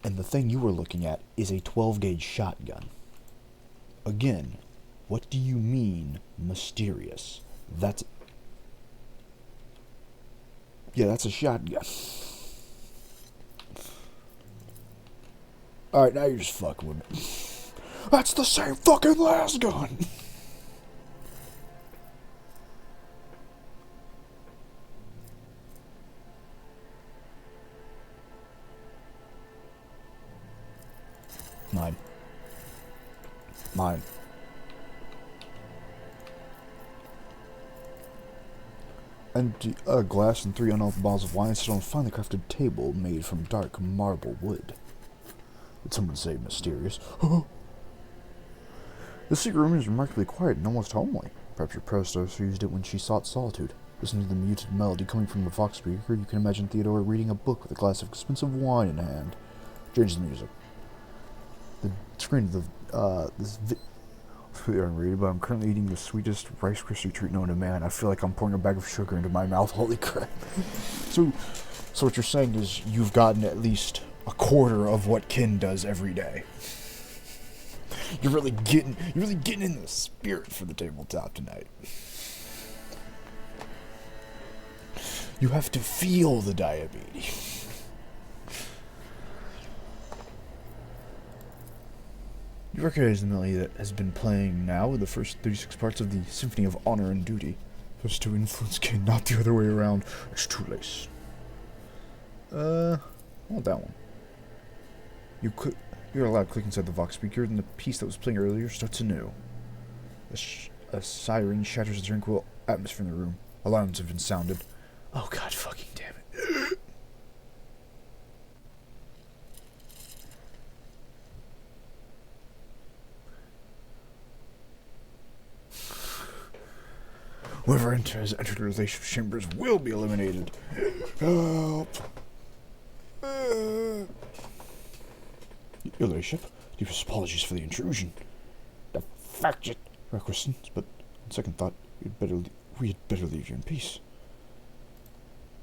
And the thing you were looking at is a 12-gauge shotgun. Again, what do you mean, mysterious? That's... Yeah, that's a shotgun. Alright, now you're just fucking with me. That's the same fucking lasgun! Mine. Mine. Empty glass and 3 unopened bottles of wine sit on a finely crafted table made from dark marble wood. Did someone say mysterious? The secret room is remarkably quiet and almost homely. Perhaps your predecessor used it when she sought solitude. Listening to the muted melody coming from the Vox speaker, you can imagine Theodora reading a book with a glass of expensive wine in hand. Change the music. The screen of the really unrated, but I'm currently eating the sweetest Rice Krispie treat known to man. I feel like I'm pouring a bag of sugar into my mouth. Holy crap! So what you're saying is you've gotten at least a quarter of what Kin does every day. You're really getting in the spirit for the tabletop tonight. You have to feel the diabetes. You recognize the melody that has been playing now in the first 36 parts of the Symphony of Honor and Duty. Supposed to influence Kin, not the other way around. It's too late. I want that one. You're allowed to click inside the Vox speaker, and the piece that was playing earlier starts anew. A siren shatters the tranquil atmosphere in the room. Alarms have been sounded. Oh god fucking damn it. Whoever has entered the relationship chambers will be eliminated. Help! Your ladyship, deepest apologies for the intrusion. The fact that questions, but on second thought, we had better leave you in peace.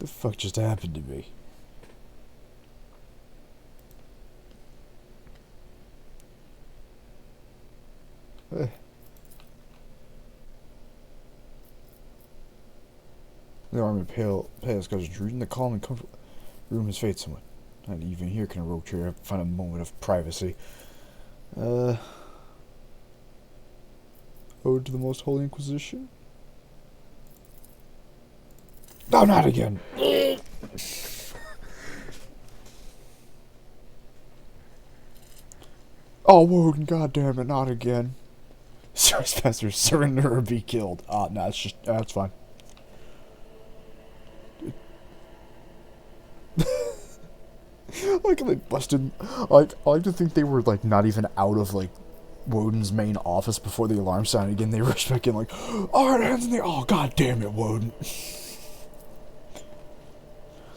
The fuck just happened to me? The army of pale scars drew in the calm and comfortable room has faded somewhat. Not even here can a rogue trader find a moment of privacy. Ode to the Most Holy Inquisition? No, not again! Oh, Woden, goddammit, not again. Trespassers, surrender or be killed. No, it's just, that's fine. Like, they busted, like, I like to think they were, like, not even out of, like, Woden's main office before the alarm sounded again. They rushed back in, like, alright, hands in the, oh, god damn it, Woden.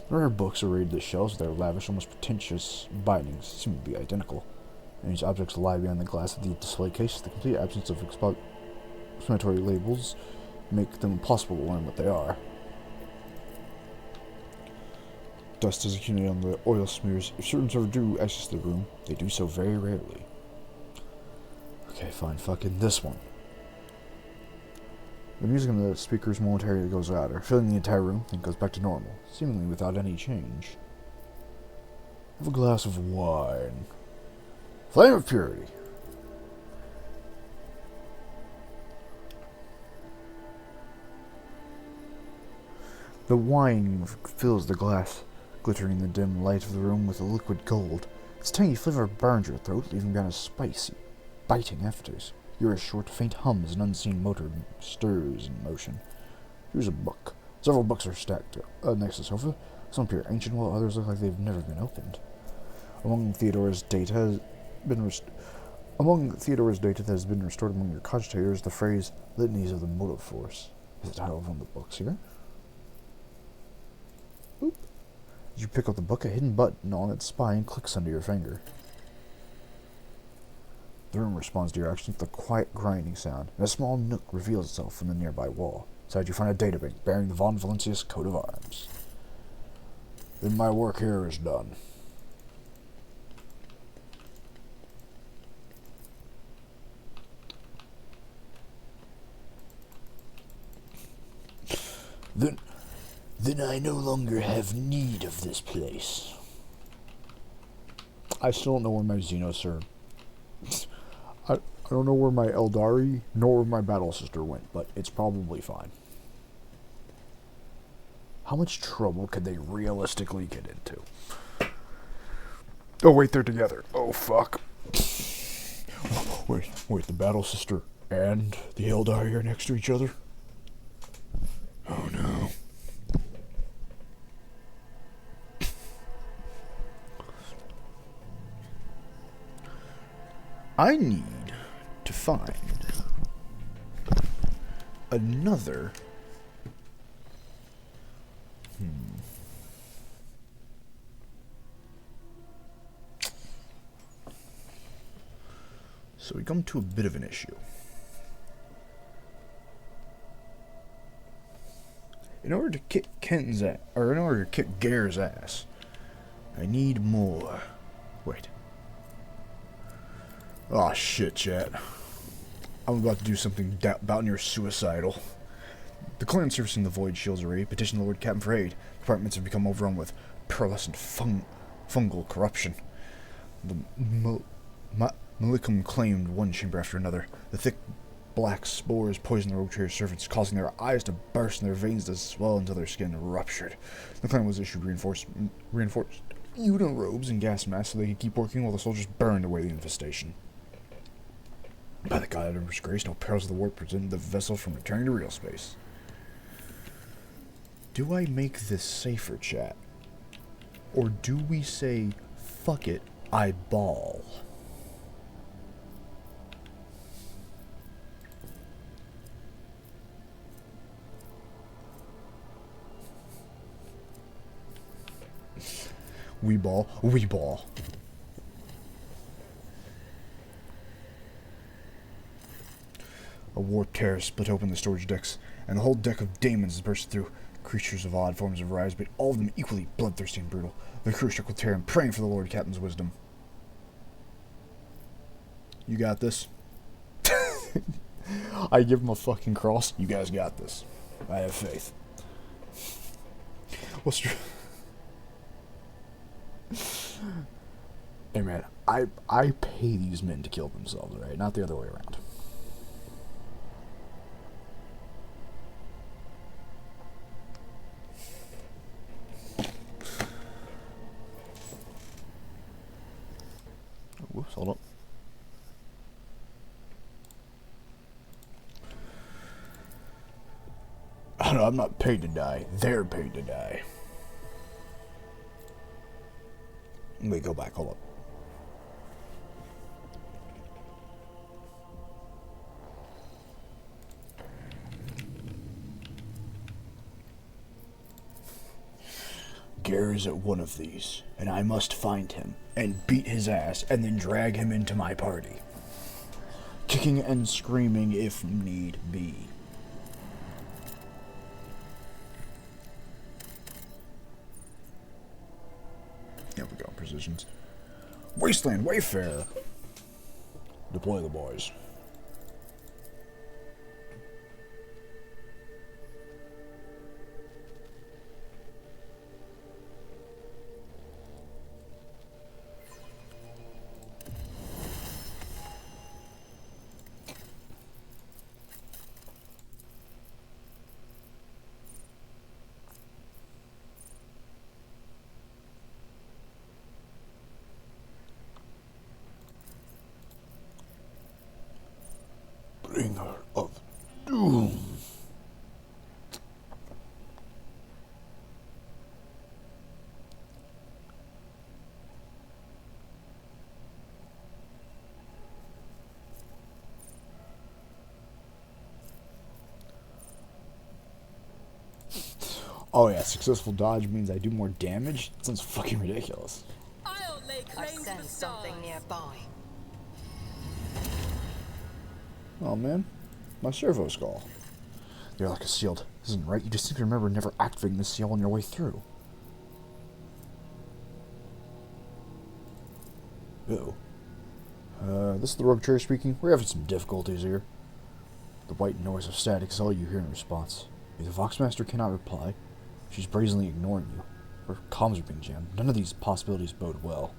Rare books arrayed the shelves with their lavish, almost pretentious bindings seem to be identical. And each objects lie behind the glass of the display case. The complete absence of explanatory labels make them impossible to learn what they are. Dust is accumulated on the oil smears. If certain servers do access the room, they do so very rarely. Okay, fine, fucking this one. The music in the speakers momentarily goes louder, filling the entire room, then goes back to normal, seemingly without any change. Have a glass of wine. Flame of purity. The wine fills the glass, glittering in the dim light of the room with a liquid gold. Its tangy flavor burns your throat, leaving behind a spicy, biting aftertaste. You hear a short, faint hum as an unseen motor stirs in motion. Here's a book. Several books are stacked next to the sofa. Some appear ancient, while others look like they've never been opened. Among Theodora's data that has been restored among your cogitators, the phrase "litanies of the motive force" is the title of one of the books here. Oop. As you pick up the book, a hidden button on its spine clicks under your finger. The room responds to your actions with a quiet grinding sound, and a small nook reveals itself from the nearby wall. Inside you find a databank bearing the Von Valencius coat of arms. Then my work here is done. Then I no longer have need of this place. I still don't know where my Xenos are. I don't know where my Eldari nor where my battle sister went, but it's probably fine. How much trouble could they realistically get into? Oh wait, they're together. Oh fuck. Wait, the battle sister and the Eldari are next to each other? Oh no. I need to find another. So we come to a bit of an issue. In order to kick Ken's ass, or in order to kick Gare's ass, I need more. Wait. Oh shit, chat. I'm about to do something about near suicidal. The clan servicing the Void Shields array petitioned the Lord Captain for aid. Departments have become overrun with pearlescent fungal corruption. The Malicum claimed one chamber after another. The thick black spores poisoned the Rogue Trader's servants, causing their eyes to burst and their veins to swell until their skin ruptured. The clan was issued reinforced unirobes and gas masks so they could keep working while the soldiers burned away the infestation. By the god Emperor's grace, no perils of the war prevented the vessel from returning to real space. Do I make this safer, chat? Or do we say, fuck it, I ball? We ball, we ball. A warped tear split open the storage decks, and the whole deck of daemons burst through. Creatures of odd forms of rise, but all of them equally bloodthirsty and brutal. The crew struck with terror and praying for the Lord Captain's wisdom. You got this? I give him a fucking cross. You guys got this. I have faith. What's true? Hey man, I pay these men to kill themselves, right? Not the other way around. I don't know, I'm not paid to die. They're paid to die. Let me go back, hold up. Gare is at one of these, and I must find him, and beat his ass, and then drag him into my party. Kicking and screaming if need be. There we go, positions. Wasteland Wayfarer. Deploy the boys. Bringer of Doom. Oh yeah, successful dodge means I do more damage? That sounds fucking ridiculous. I'll lay claim to the something nearby. Oh man, my servo skull. They're like a sealed. This isn't right. You just seem to remember never activating the seal on your way through. Uh-oh. This is the rogue trader speaking. We're having some difficulties here. The white noise of static is all you hear in response. If the Voxmaster cannot reply, she's brazenly ignoring you. Her comms are being jammed. None of these possibilities bode well.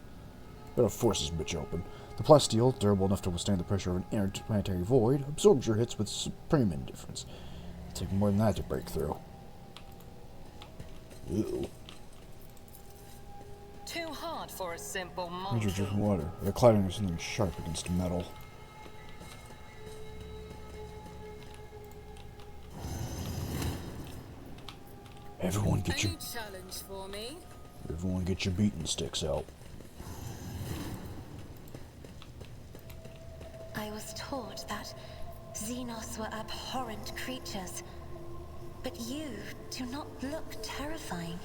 Better force this bitch open. The plasteel, durable enough to withstand the pressure of an interplanetary void, absorbs your hits with supreme indifference. It'll take more than that to break through. Ew. Too hard for a simple Need monkey. your drinking water. They're clattering something sharp against metal. Everyone get your... Any challenge for me? Everyone get your beating sticks out. I was taught that Xenos were abhorrent creatures. But you do not look terrifying.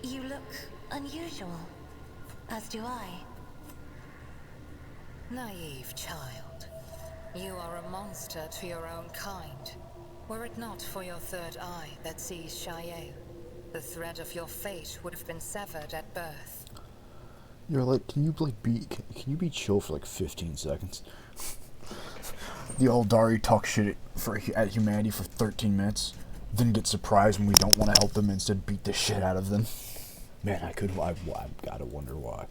You look unusual. As do I. Naive child. You are a monster to your own kind. Were it not for your third eye that sees Shael, the thread of your fate would have been severed at birth. You're like, can you be chill for like 15 seconds? The Eldari talk shit at humanity for 13 minutes, then get surprised when we don't want to help them and instead beat the shit out of them. Man, I've gotta wonder why.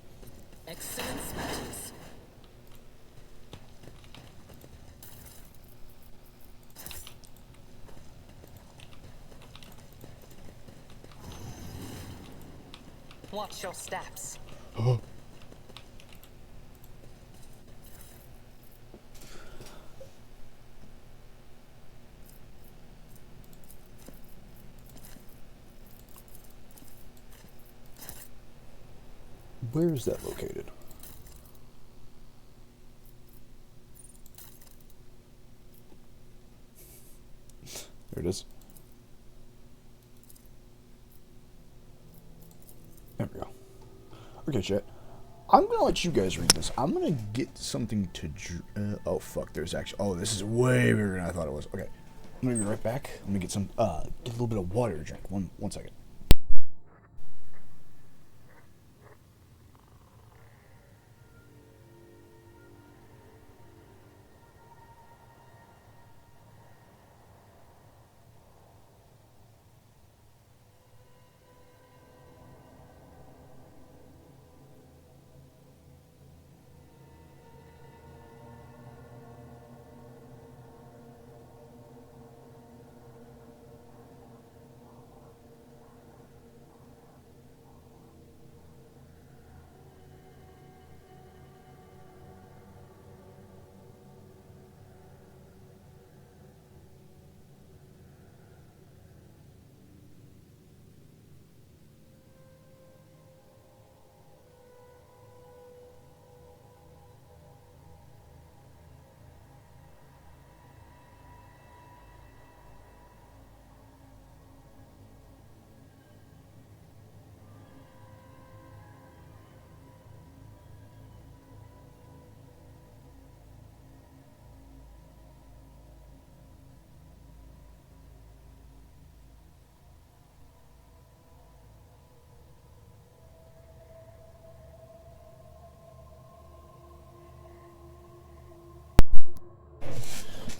Excellent smashes. Watch your steps. Where is that located? There it is. There we go. Okay, chat. I'm gonna let you guys read this. I'm gonna get something to oh fuck, there's actually, oh, this is way bigger than I thought it was. Okay. I'm gonna be right back. I'm gonna get some, get a little bit of water to drink. One second.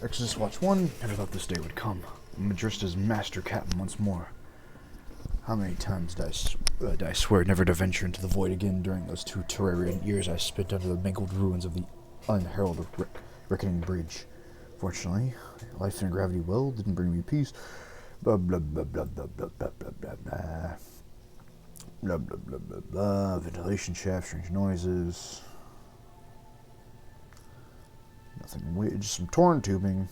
Exodus Watch 1. Never thought this day would come. I'm dressed as Master Captain once more. How many times did I swear never to venture into the void again during those 2 Terrarian years I spent under the mangled ruins of the unheralded Reckoning Bridge? Fortunately, life in a gravity well didn't bring me peace. Blah blah blah blah blah blah blah blah blah blah. Blah blah blah blah blah. Ventilation shaft, strange noises. Nothing weird, just some torn tubing.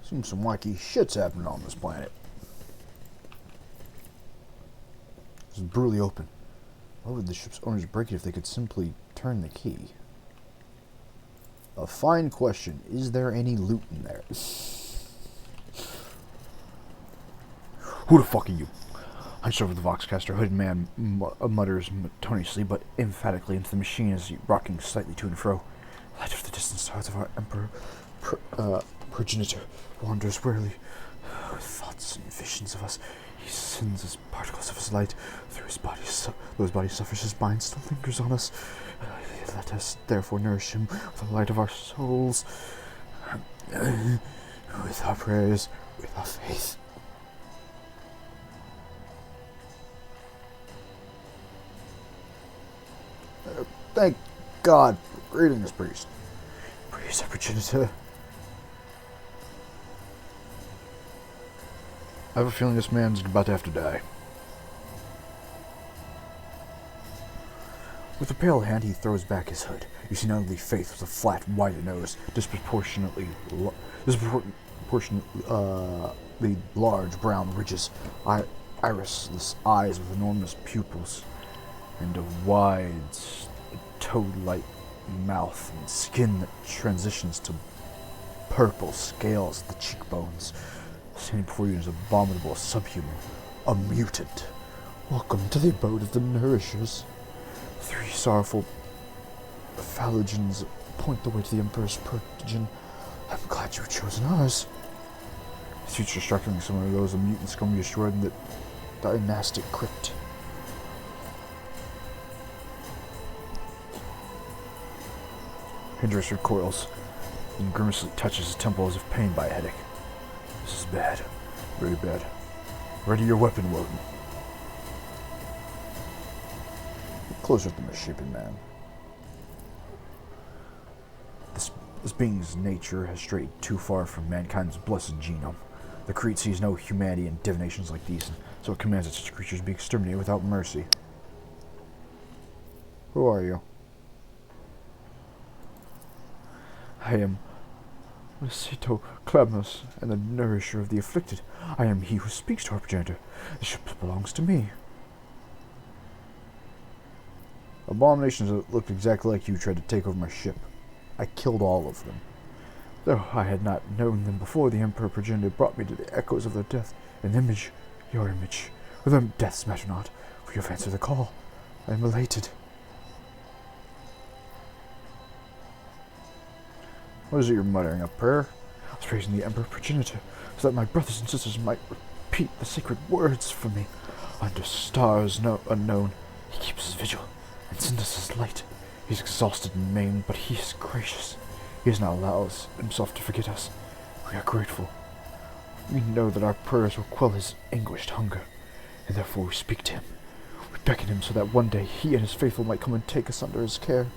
Seems some wacky shit's happening on this planet. It's brutally open. Why would the ship's owners break it if they could simply turn the key? A fine question. Is there any loot in there? Who the fuck are you? Hunched over the Voxcaster, hooded man mutters monotonously but emphatically into the machine as he rocking slightly to and fro. Light of the distant stars of our Emperor progenitor wanders wearily with thoughts and visions of us. He sends us particles of his light through his body. Those bodies suffers his mind still lingers on us. Let us therefore nourish him with the light of our souls, with our prayers, with our faith. Thank God. Greetings, priest. Priest, our progenitor. I have a feeling this man's about to have to die. With a pale hand, he throws back his hood. You see an ugly face with a flat, wide nose, disproportionately large brown ridges, irisless eyes with enormous pupils, and a wide, toad-like mouth and skin that transitions to purple scales at the cheekbones. Standing before you is abominable, subhuman, a mutant. Welcome to the abode of the Nourishers. 3 sorrowful phalogens point the way to the Emperor's protection. I'm glad you've chosen ours. His future striking similar to those of mutants can be assured in the dynastic crypt. Hindress recoils and grimacely touches his temple as if pained by a headache. This is bad. Very bad. Ready your weapon, Woden. Closer to my shipping, man. This being's nature has strayed too far from mankind's blessed genome. The Crete sees no humanity in divinations like these, and so it commands that such creatures be exterminated without mercy. Who are you? I am Sito Klabnos, and the nourisher of the afflicted. I am he who speaks to our progenitor. The ship belongs to me. Abominations that looked exactly like you tried to take over my ship. I killed all of them. Though I had not known them before, the Emperor progenitor brought me to the echoes of their death. An image, your image. For their deaths matter not, for you have answered the call. I am elated. What is it you're muttering, a prayer? I was praising the Emperor progenitor, so that my brothers and sisters might repeat the sacred words for me. Under stars unknown, he keeps his vigil, and sends us his light. He's exhausted and maimed, but he is gracious. He has not allowed himself to forget us. We are grateful. We know that our prayers will quell his anguished hunger, and therefore we speak to him. We beckon him so that one day he and his faithful might come and take us under his care.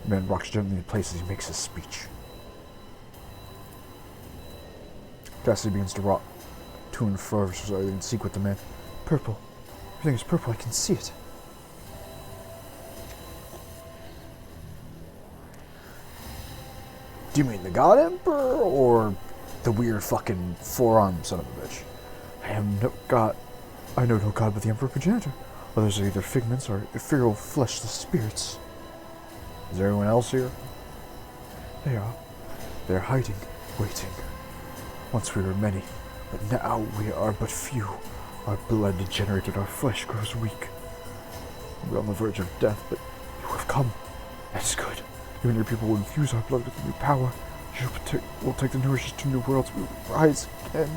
The man rocks gently in place as he makes his speech. Cassidy begins to rock to and fro so they can seek with the man. Purple. Everything is purple, I can see it. Do you mean the God Emperor, or the weird fucking four-armed son of a bitch? I am no god. I know no god but the Emperor Progenitor. Others are either figments or ethereal fleshless spirits. Is there anyone else here? They are. They are hiding, waiting. Once we were many, but now we are but few. Our blood degenerated, our flesh grows weak. We are on the verge of death, but you have come. That's good. You and your people will infuse our blood with new power. We'll take the nourishes to new worlds. We will rise again.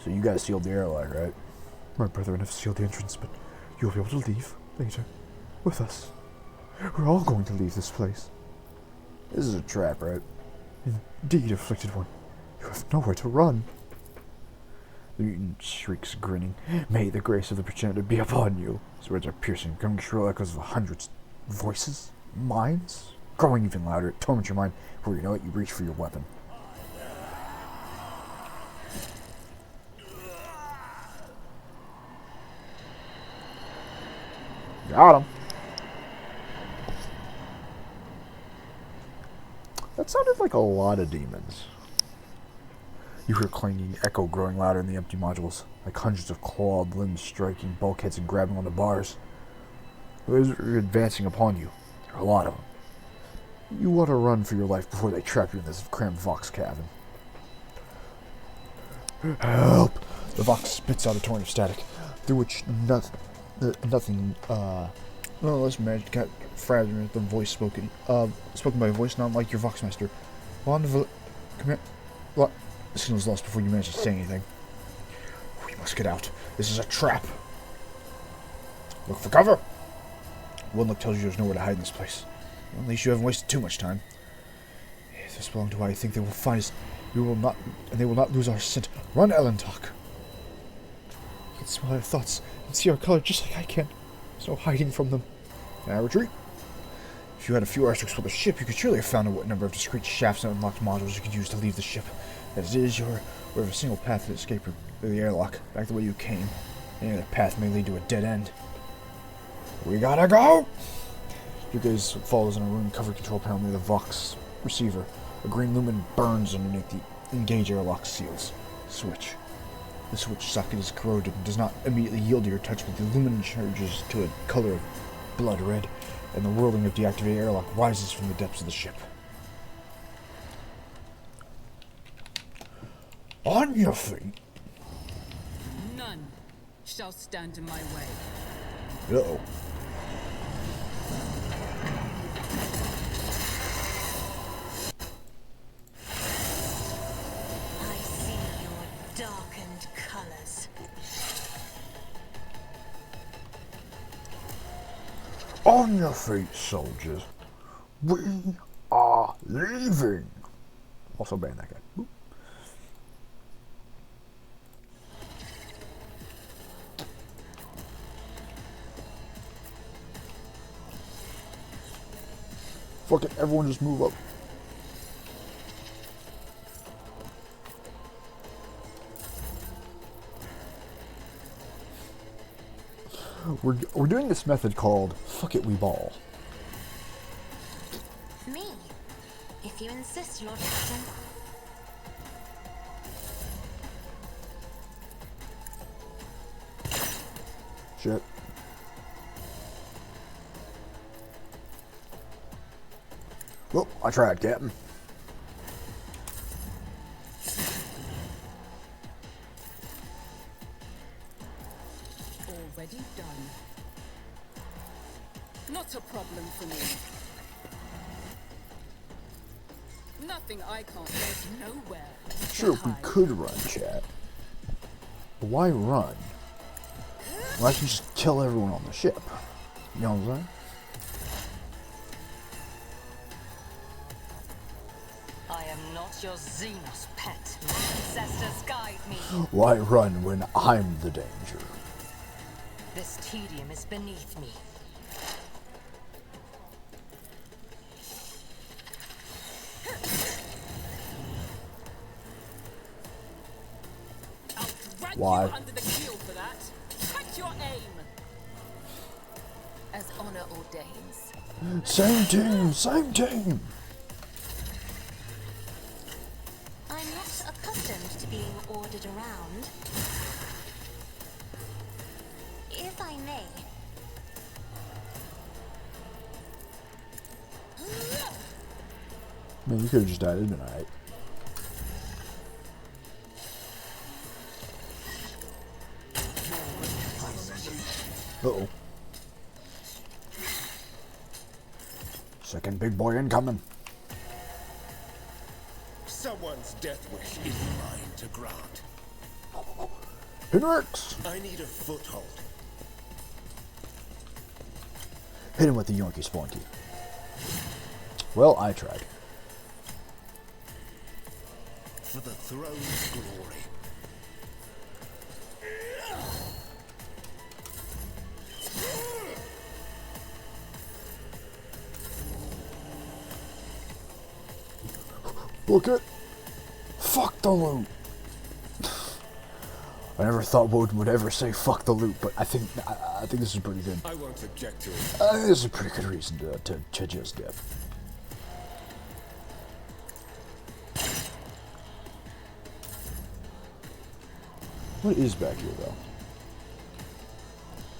So you guys sealed the airlock, right? My brethren have sealed the entrance, but you'll be able to leave later. With us. We're all going to leave this place. This is a trap, right? Indeed, afflicted one. You have nowhere to run. The mutant shrieks, grinning. May the grace of the Progenitor be upon you. His words are piercing, coming shrill echoes of 100 voices, minds, growing even louder. It torments your mind. Before you know it, you reach for your weapon. Got him. That sounded like a lot of demons. You hear clanging echo growing louder in the empty modules, like hundreds of clawed limbs striking bulkheads and grabbing on the bars. Those are advancing upon you. There are a lot of them. You want to run for your life before they trap you in this cramped Vox cabin. Help! The Vox spits out a torrent of static, through which nothing, nonetheless managed to get fragment the voice spoken by a voice not like your Voxmaster. Command. What? The signal's lost before you manage to say anything. We must get out. This is a trap. Look for cover. One look tells you there's nowhere to hide in this place. Well, at least you haven't wasted too much time. If this belonged to why I think they will find us, we will not, and they will not lose our scent. Run, Ellentalk. You can smell our thoughts and see our color just like I can. There's no hiding from them. Now retreat. If you had a few hours to explore the ship, you could surely have found a number of discrete shafts and unlocked modules you could use to leave the ship. As it is, we have a single path to escape the airlock, back the way you came. Any other path may lead to a dead end. We gotta go! Your gaze follows on a room-covered control panel near the Vox receiver. A green lumen burns underneath the engage airlock seals. Switch. The switch socket is corroded and does not immediately yield to your touch, but the lumen changes to a color of blood red, and the whirling of deactivated airlock rises from the depths of the ship. On your feet. None shall stand in my way. Uh-oh. I see your darkened colors. On your feet, soldiers. We are leaving. Also ban that guy. Boop. Fuck it, everyone just move up. We're doing this method called fuck it, we ball. Me? If you insist, Lord Captain. Shit. Well, I tried, Captain. Already done. Not a problem for me. Nothing I can't. There's nowhere. Sure, we could run, chat. But why run? Why don't you just kill everyone on the ship? You know what I'm saying? I am not your Xenos pet. My ancestors guide me. Why run when I'm the danger? This tedium is beneath me. I'll drag Why? you under the keel for that. Check your aim. As honor ordains. Same team, same team. I'm not accustomed to being ordered around. If I may. Man, you could have just died. It'd been alright. Uh-oh. Second big boy incoming. Someone's death wish is mine to grant. Hendrix! I need a foothold. Hit him with the Yoinky Splunky. Well, I tried. For the throne's glory. Look it. Fuck the loot. I never thought Woden would ever say fuck the loot, but I think this is pretty good. I won't object to it. I think this is a pretty good reason to just dip. What is back here,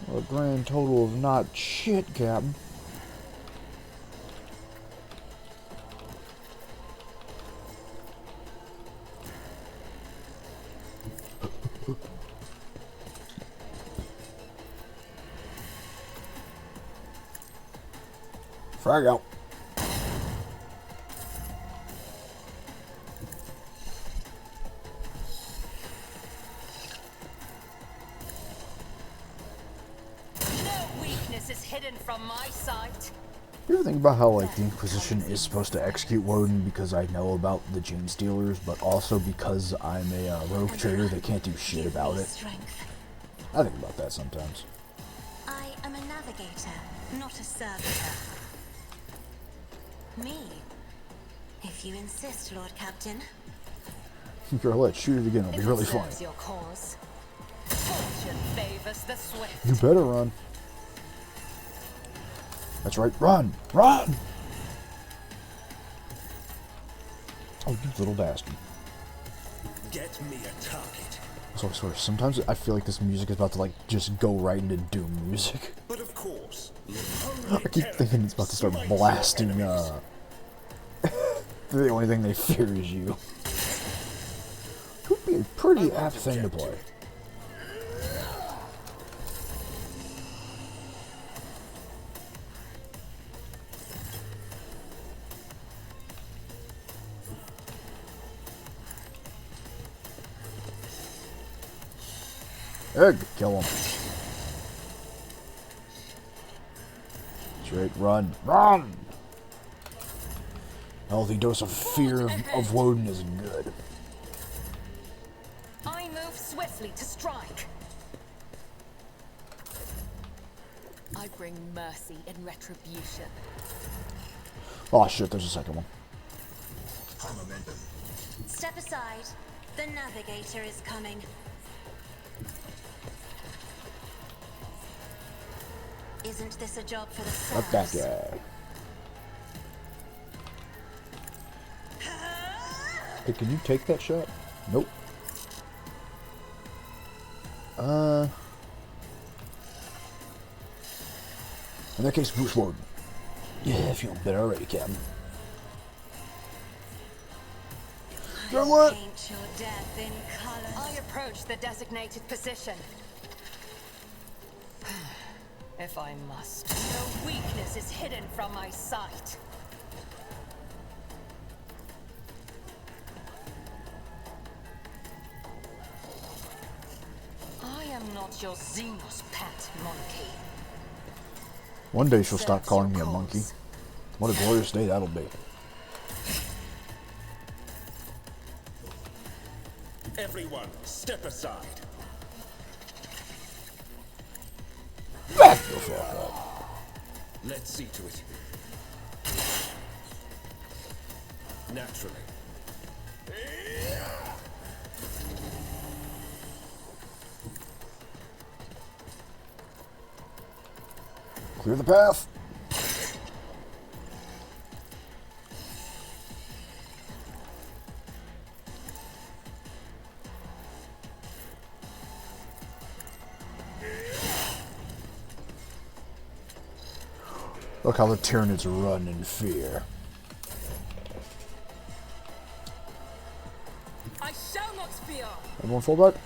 though? A grand total of not shit, Captain. Frag out. No weakness is hidden from my sight. You ever think about how, like, the Inquisition is supposed to execute Woden because I know about the Gene Stealers, but also because I'm a rogue trader, they can't do shit about it? Strength. I think about that sometimes. I am a navigator, not a servitor. Me, if you insist, Lord Captain. Girl, let's shoot it again. It'll be If it really funny. serves your cause. Fortune favors the swift. You better run. That's right. Run! Run! Oh, you little bastard. Get me a target. So I swear, sometimes I feel like this music is about to, like, just go right into Doom music. But of course, I keep thinking it's about to start blasting, the only thing they fear is you. Could be a pretty apt thing to play. Egg, kill him. Straight, run, run! Healthy dose of fear of Woden is good. I move swiftly to strike. I bring mercy and retribution. Oh shit, there's a second one. Step aside. The navigator is coming. Isn't this a job for the Fuck that serfs? guy. Hey, can you take that shot? Nope. In that case, Bruce Woden. Yeah, feeling better already, Captain. Then what? Paint your death in colors. I approach the designated position. If I must. No weakness is hidden from my sight. I am not your Xenos pet monkey. One day she'll stop Serves calling your me a monkey. cause. What a glorious day that'll be. Everyone, step aside. The fuck up. Let's see to it. Naturally. Clear the path. Look how the Tyranids run in fear. I shall not fear. Everyone fall back.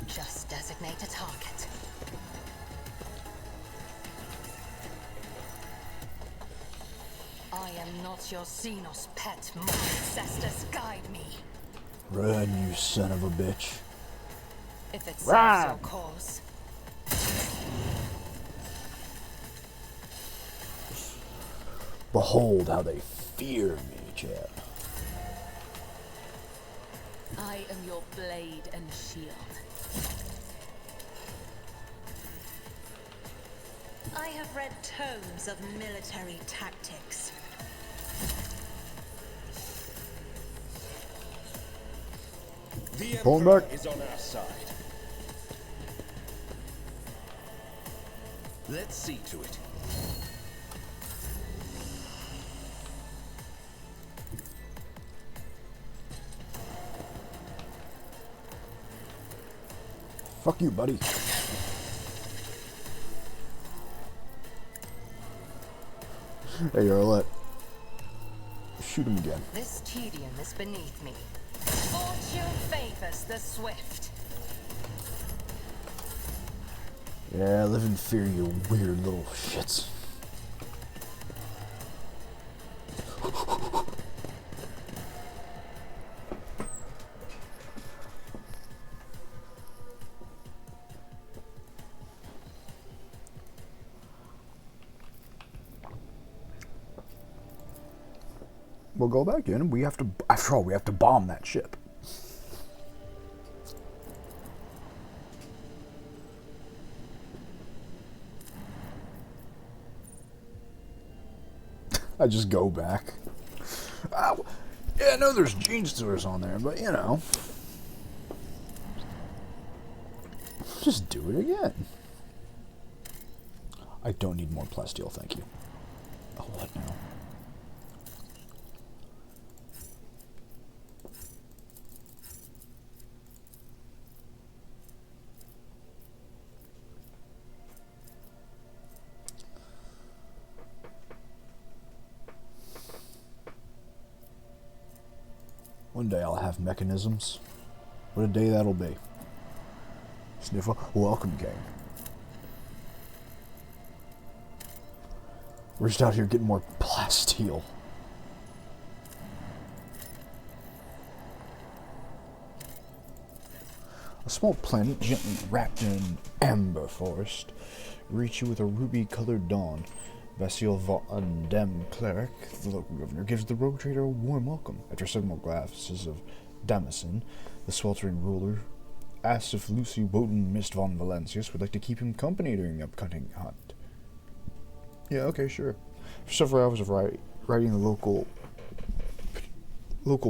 Just designate a target. I am not your Xenos pet. My ancestors guide me. Run, you son of a bitch. If it serves Rah! your cause. Behold how they fear me, chap. I am your blade and shield. I have read tomes of military tactics. The Pulling Emperor back. is on our side. Let's see to it. Fuck you, buddy. Hey, Arlette. Shoot him again. This tedium is beneath me. Fortune favors the swift. Yeah, live in fear, you weird little shits. We'll go back in. We have to, after all, we have to bomb that ship. I just go back. Yeah, I know there's gene stealers on there, but you know. Just do it again. I don't need more plasteel, thank you. Oh, what now? One day I'll have mechanisms. What a day that'll be. Sniffer, welcome, gang. We're just out here getting more plasteel. A small planet gently wrapped in an amber forest greets you with a ruby-colored dawn. Vasil Von Dem Cleric, the local governor, gives the rogue trader a warm welcome. After several glasses of Damison, the sweltering ruler asks if Lucy Woden Mist von Valencius would like to keep him company during the upcoming hunt. Yeah, okay, sure. For several hours of riding the local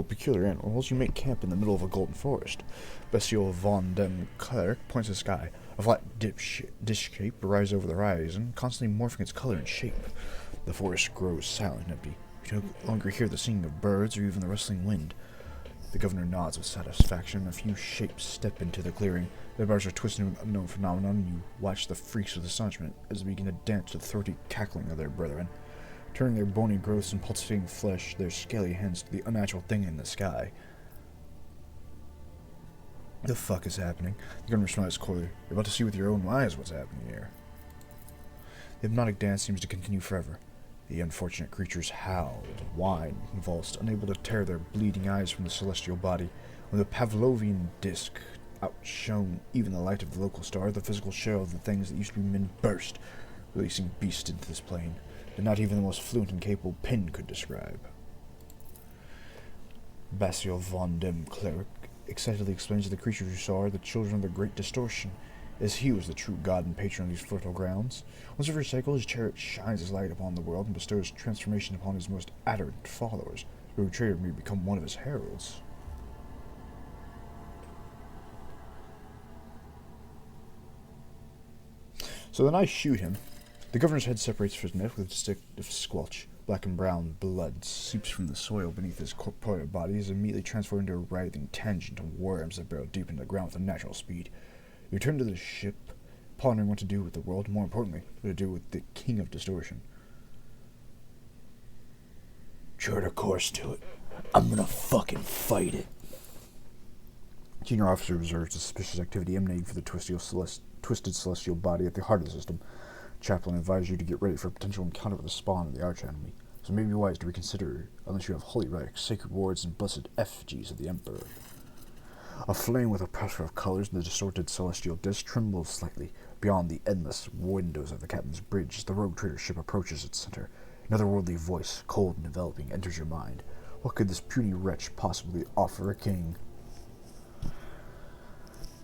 peculiar animals, you make camp in the middle of a golden forest. Bestial Von Dem Cleric points to the sky. A flat dish shape rises over the horizon, constantly morphing its color and shape. The forest grows silent and empty. You no longer hear the singing of birds or even the rustling wind. The governor nods with satisfaction. A few shapes step into the clearing. Their bars are twisted into an unknown phenomenon, and you watch the freaks with astonishment as they begin to dance to the throaty cackling of their brethren. Turning their bony growths and pulsating flesh, their scaly hands to the unnatural thing in the sky. The fuck is happening? The governor smiles coyly. You're about to see with your own eyes what's happening here. The hypnotic dance seems to continue forever. The unfortunate creatures howled, whined, convulsed, unable to tear their bleeding eyes from the celestial body. When the Pavlovian disc outshone even the light of the local star, the physical shell of the things that used to be men burst, releasing beasts into this plane that not even the most fluent and capable pen could describe. Basil von Dem Cleric excitedly explains that the creatures you saw are the children of the Great Distortion, as he was the true god and patron of these fertile grounds. Once every cycle, his chariot shines his light upon the world and bestows transformation upon his most adherent followers. The rogue trader may become one of his heralds. So then I shoot him. The governor's head separates from his neck with a distinctive squelch. Black and brown blood seeps from the soil beneath his corporeal body. He is immediately transformed into a writhing tangent of worms that burrow deep into the ground with unnatural speed. We return to the ship, pondering what to do with the world, more importantly, what to do with the King of Distortion. Chart a course to it. I'm gonna fucking fight it. Junior officer observes the suspicious activity emanating from the twisted celestial body at the heart of the system. Chaplain advised you to get ready for a potential encounter with the spawn of the arch-enemy, so it may be wise to reconsider unless you have holy relics, sacred wards, and blessed effigies of the Emperor. Aflame with a pressure of colors, the distorted celestial disk trembles slightly beyond the endless windows of the captain's bridge as the rogue trader ship approaches its center. Another worldly voice, cold and enveloping, enters your mind. What could this puny wretch possibly offer a king?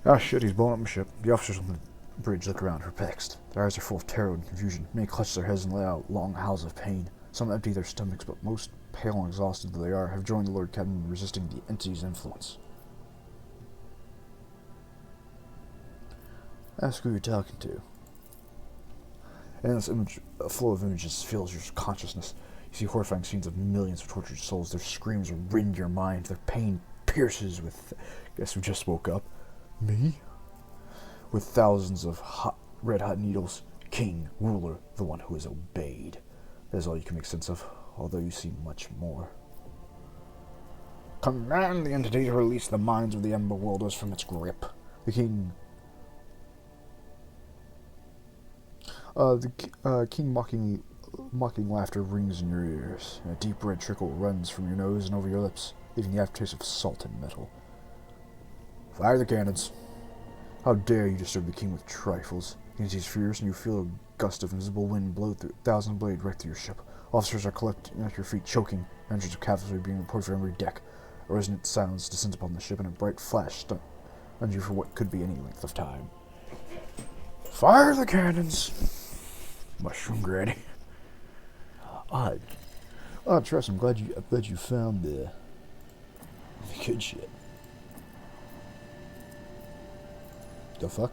Ah, shit, he's blowing up my ship. The officers on the bridge look around, perplexed. Their eyes are full of terror and confusion. Many clutch their heads and let out long howls of pain. Some empty their stomachs, but most, pale and exhausted though they are, have joined the Lord Captain in resisting the entity's influence. Ask who you're talking to. And this image, a flow of images fills your consciousness. You see horrifying scenes of millions of tortured souls. Their screams rend your mind. Their pain pierces with... Guess who just woke up? Me? With thousands of red-hot needles. King, ruler, the one who is obeyed. That is all you can make sense of, although you see much more. Command the entity to release the minds of the Ember Worlders from its grip. The king... king mocking laughter rings in your ears, and a deep red trickle runs from your nose and over your lips, leaving the aftertaste of salt and metal. Fire the cannons. How dare you disturb the king with trifles? The entity is furious, and you feel a gust of invisible wind blow through 1,000 blades right through your ship. Officers are collecting at your feet, choking, hundreds of cavalry being reported from every deck. A resonant silence descends upon the ship, and a bright flash stuns you for what could be any length of time. Fire the cannons! Mushroom Granny. Odd. Oh, Tress, I'm glad you found the good shit. The fuck?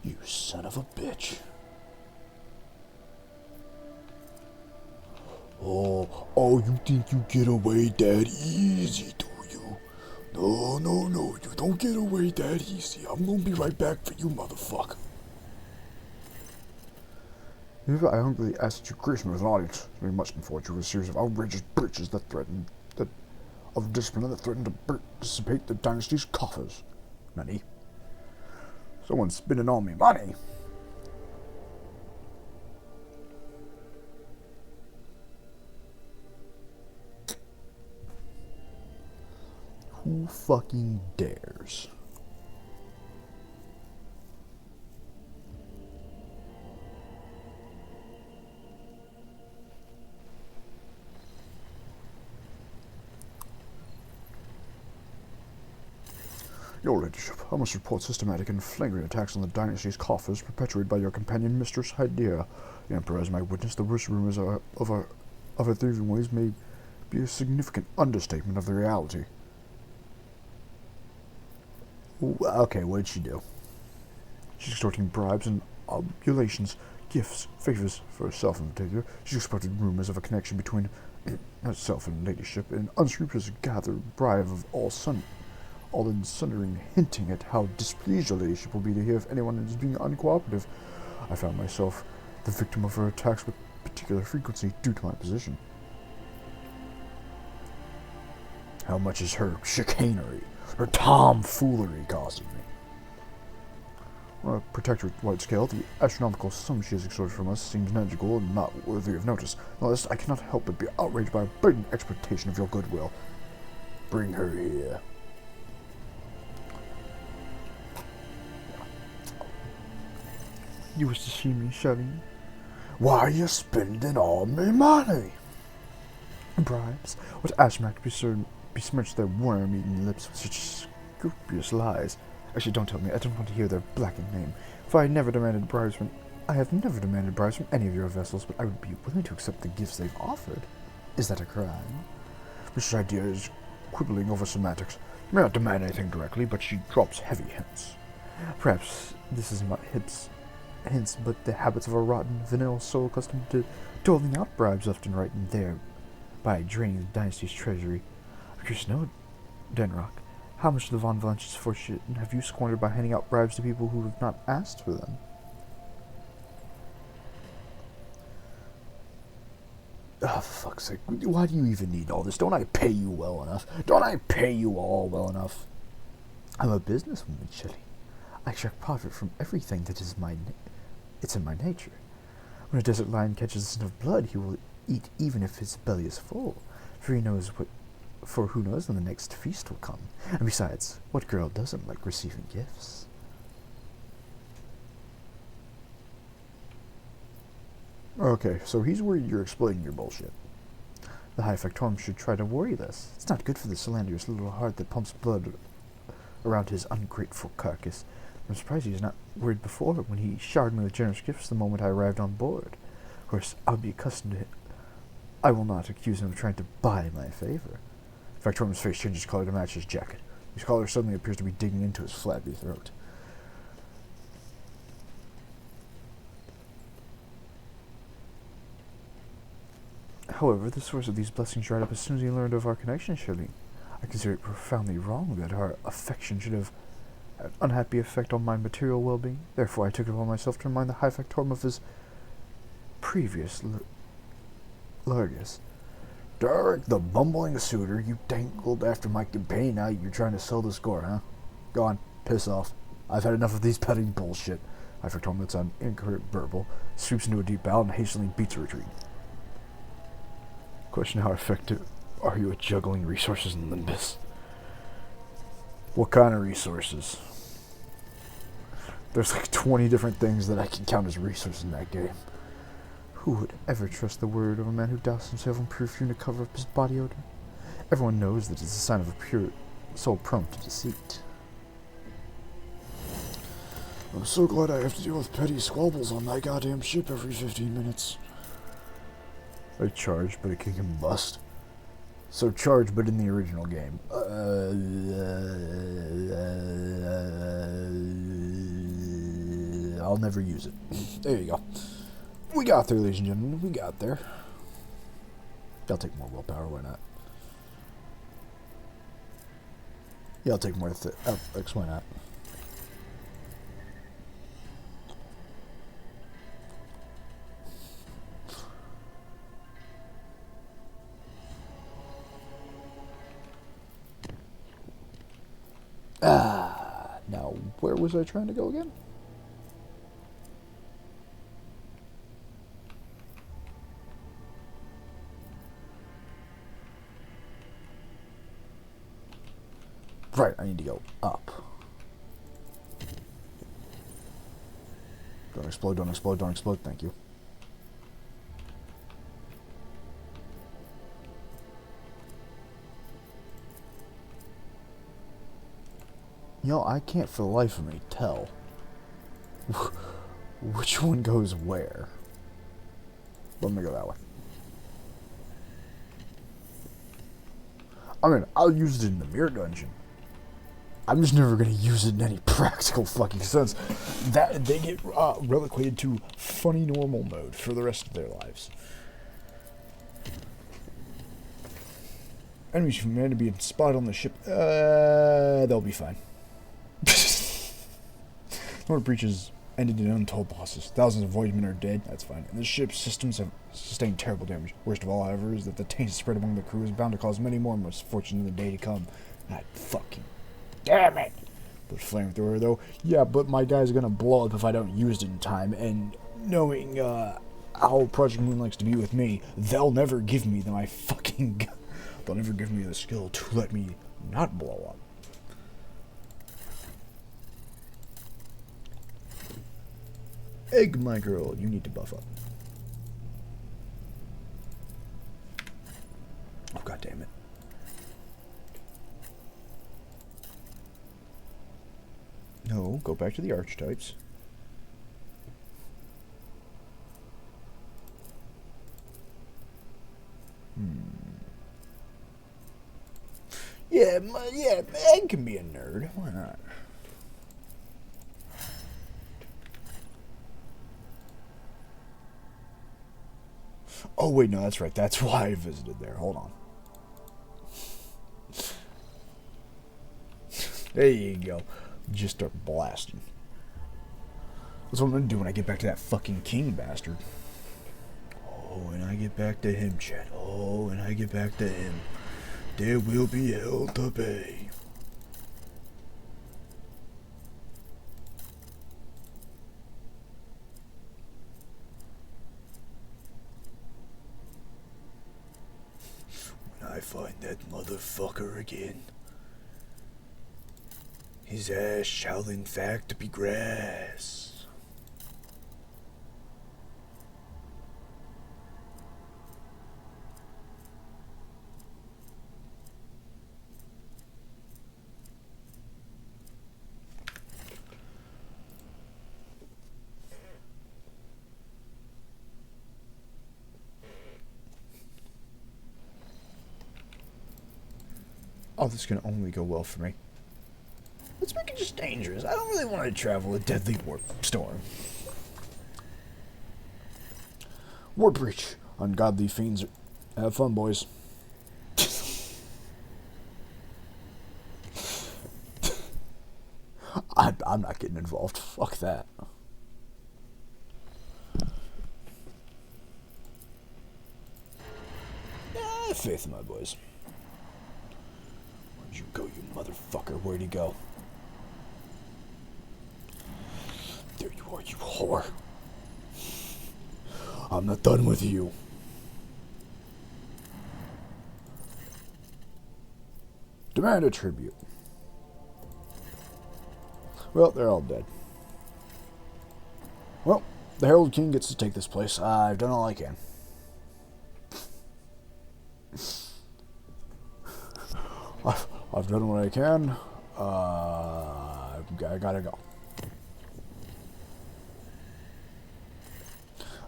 You son of a bitch. Oh, you think you get away that easy, do you? No, you don't get away that easy. I'm gonna be right back for you, motherfucker. If I humbly ask that you grace me with an audience, we must inform you of a series of outrageous breaches of discipline that threaten to dissipate the dynasty's coffers. Money. Someone's spending all me money. Who fucking dares? Your Ladyship, I must report systematic and flagrant attacks on the dynasty's coffers perpetuated by your companion, Mistress Hydea. The Emperor, as my witness, the worst rumors of her thieving ways may be a significant understatement of the reality. Okay, what did she do? She's extorting bribes and oblations, gifts, favors for herself in particular. She's exported rumors of a connection between herself and Ladyship, and unscrupulous gathered bribe of all in sundering, hinting at how displeased your Ladyship will be to hear if anyone is being uncooperative. I found myself the victim of her attacks with particular frequency due to my position. How much is her chicanery, her tomfoolery costing me? On a protectorate-wide scale, the astronomical sum she has extorted from us seems negligible and not worthy of notice. Nonetheless, I cannot help but be outraged by a blatant exploitation of your goodwill. Bring her here. You wish to see me, Shelley? Why are you spending all my money? Bribes? What ashmak besmirch their worm-eaten lips with such scrupulous lies? Actually, don't tell me. I don't want to hear their blackened name. For I have never demanded bribes from any of your vessels, but I would be willing to accept the gifts they've offered. Is that a crime? Mrs. Idea is quibbling over semantics. May not demand anything directly, but she drops heavy hints. Perhaps this is my hints, but the habits of a rotten, vanilla soul accustomed to doling out bribes often right in there by draining the dynasty's treasury. I'm curious to know, Denrock, how much of the Von Valanche's fortune have you squandered by handing out bribes to people who have not asked for them? Oh, for fuck's sake. Why do you even need all this? Don't I pay you well enough? Don't I pay you all well enough? I'm a businesswoman, Chili. I extract profit from everything that is it's in my nature. When a desert lion catches a scent of blood, he will eat even if his belly is full, for who knows when the next feast will come. And besides, what girl doesn't like receiving gifts? Okay, so he's worried you're explaining your bullshit. The High Factorum should try to worry less. It's not good for the slanderous little heart that pumps blood around his ungrateful carcass. I'm surprised he was not worried before when he showered me with generous gifts the moment I arrived on board. Of course, I'll be accustomed to it. I will not accuse him of trying to buy my favor. Factorum's face changes color to match his jacket. His collar suddenly appears to be digging into his flabby throat. However, the source of these blessings dried up as soon as he learned of our connection, Shirley. I consider it profoundly wrong that our affection should have an unhappy effect on my material well-being. Therefore, I took it upon myself to remind the High Factorum of his previous largesse. Dark, the bumbling suitor, you dangled after my companion. Now you're trying to sell the score, huh? Go on, piss off. I've had enough of these petty bullshit. High Factorum lets out an incoherent burble, swoops into a deep bow, and hastily beats a retreat. Question: how effective are you at juggling resources in Limbus? What kind of resources? There's like 20 different things that I can count as resources in that game. Who would ever trust the word of a man who doused himself in perfume to cover up his body odor? Everyone knows that it's a sign of a pure soul prone to deceit. I'm so glad I have to deal with petty squabbles on my goddamn ship every 15 minutes. A charge, but it can combust. So charged, but in the original game. I'll never use it. There you go. We got there, ladies and gentlemen. We got there. I'll take more willpower. Why not? Yeah, I'll take more. Why not? Now, where was I trying to go again? Right, I need to go up. Don't explode, don't explode, don't explode, thank you. You know, I can't for the life of me tell which one goes where. Let me go that way. I mean, I'll use it in the mirror dungeon. I'm just never going to use it in any practical fucking sense. That they get relegated to funny normal mode for the rest of their lives. Enemies from man to be spotted on the ship. They'll be fine. North breaches ended in untold losses. Thousands of voyagemen are dead. That's fine. And the ship's systems have sustained terrible damage. Worst of all, however, is that the taint spread among the crew is bound to cause many more misfortunes in the day to come. God fucking damn it! But flamethrower, though, yeah, but my guy's gonna blow up if I don't use it in time. And knowing how Project Moon likes to be with me, they'll never give me my fucking gun. They'll never give me the skill to let me not blow up. Egg, my girl, you need to buff up. damn it. No, go back to the archetypes. Yeah, yeah, Ed can be a nerd. Why not? Oh, wait, no, that's right. That's why I visited there. Hold on. There you go. Just start blasting. That's what I'm gonna do when I get back to that fucking king bastard. Oh, when I get back to him, Chet. Oh, when I get back to him, there will be hell to pay. When I find that motherfucker again, his ass shall in fact be grass. Oh, this can only go well for me. Let's make it just dangerous. I don't really want to travel a deadly warp storm. Warp breach. Ungodly fiends. Have fun, boys. I'm not getting involved. Fuck that. I have faith in my boys. Where'd you go, you motherfucker? Where'd he go? There you are, you whore. I'm not done with you. Demand a tribute. Well, they're all dead. Well, the Herald King gets to take this place. I've done all I can. I've done what I can. I gotta go.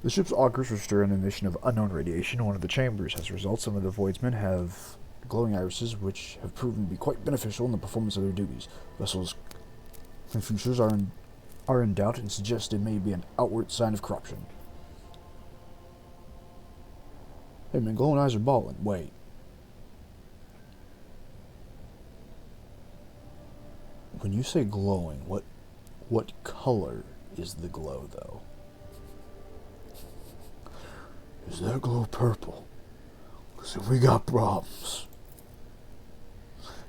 The ship's augers are stirring an emission of unknown radiation in one of the chambers. As a result, some of the Voidsmen have glowing irises, which have proven to be quite beneficial in the performance of their duties. Vessels and features are in doubt and suggest it may be an outward sign of corruption. Hey man, glowing eyes are balling. Wait. When you say glowing, what color is the glow, though? Is that glow purple? Because if we got problems.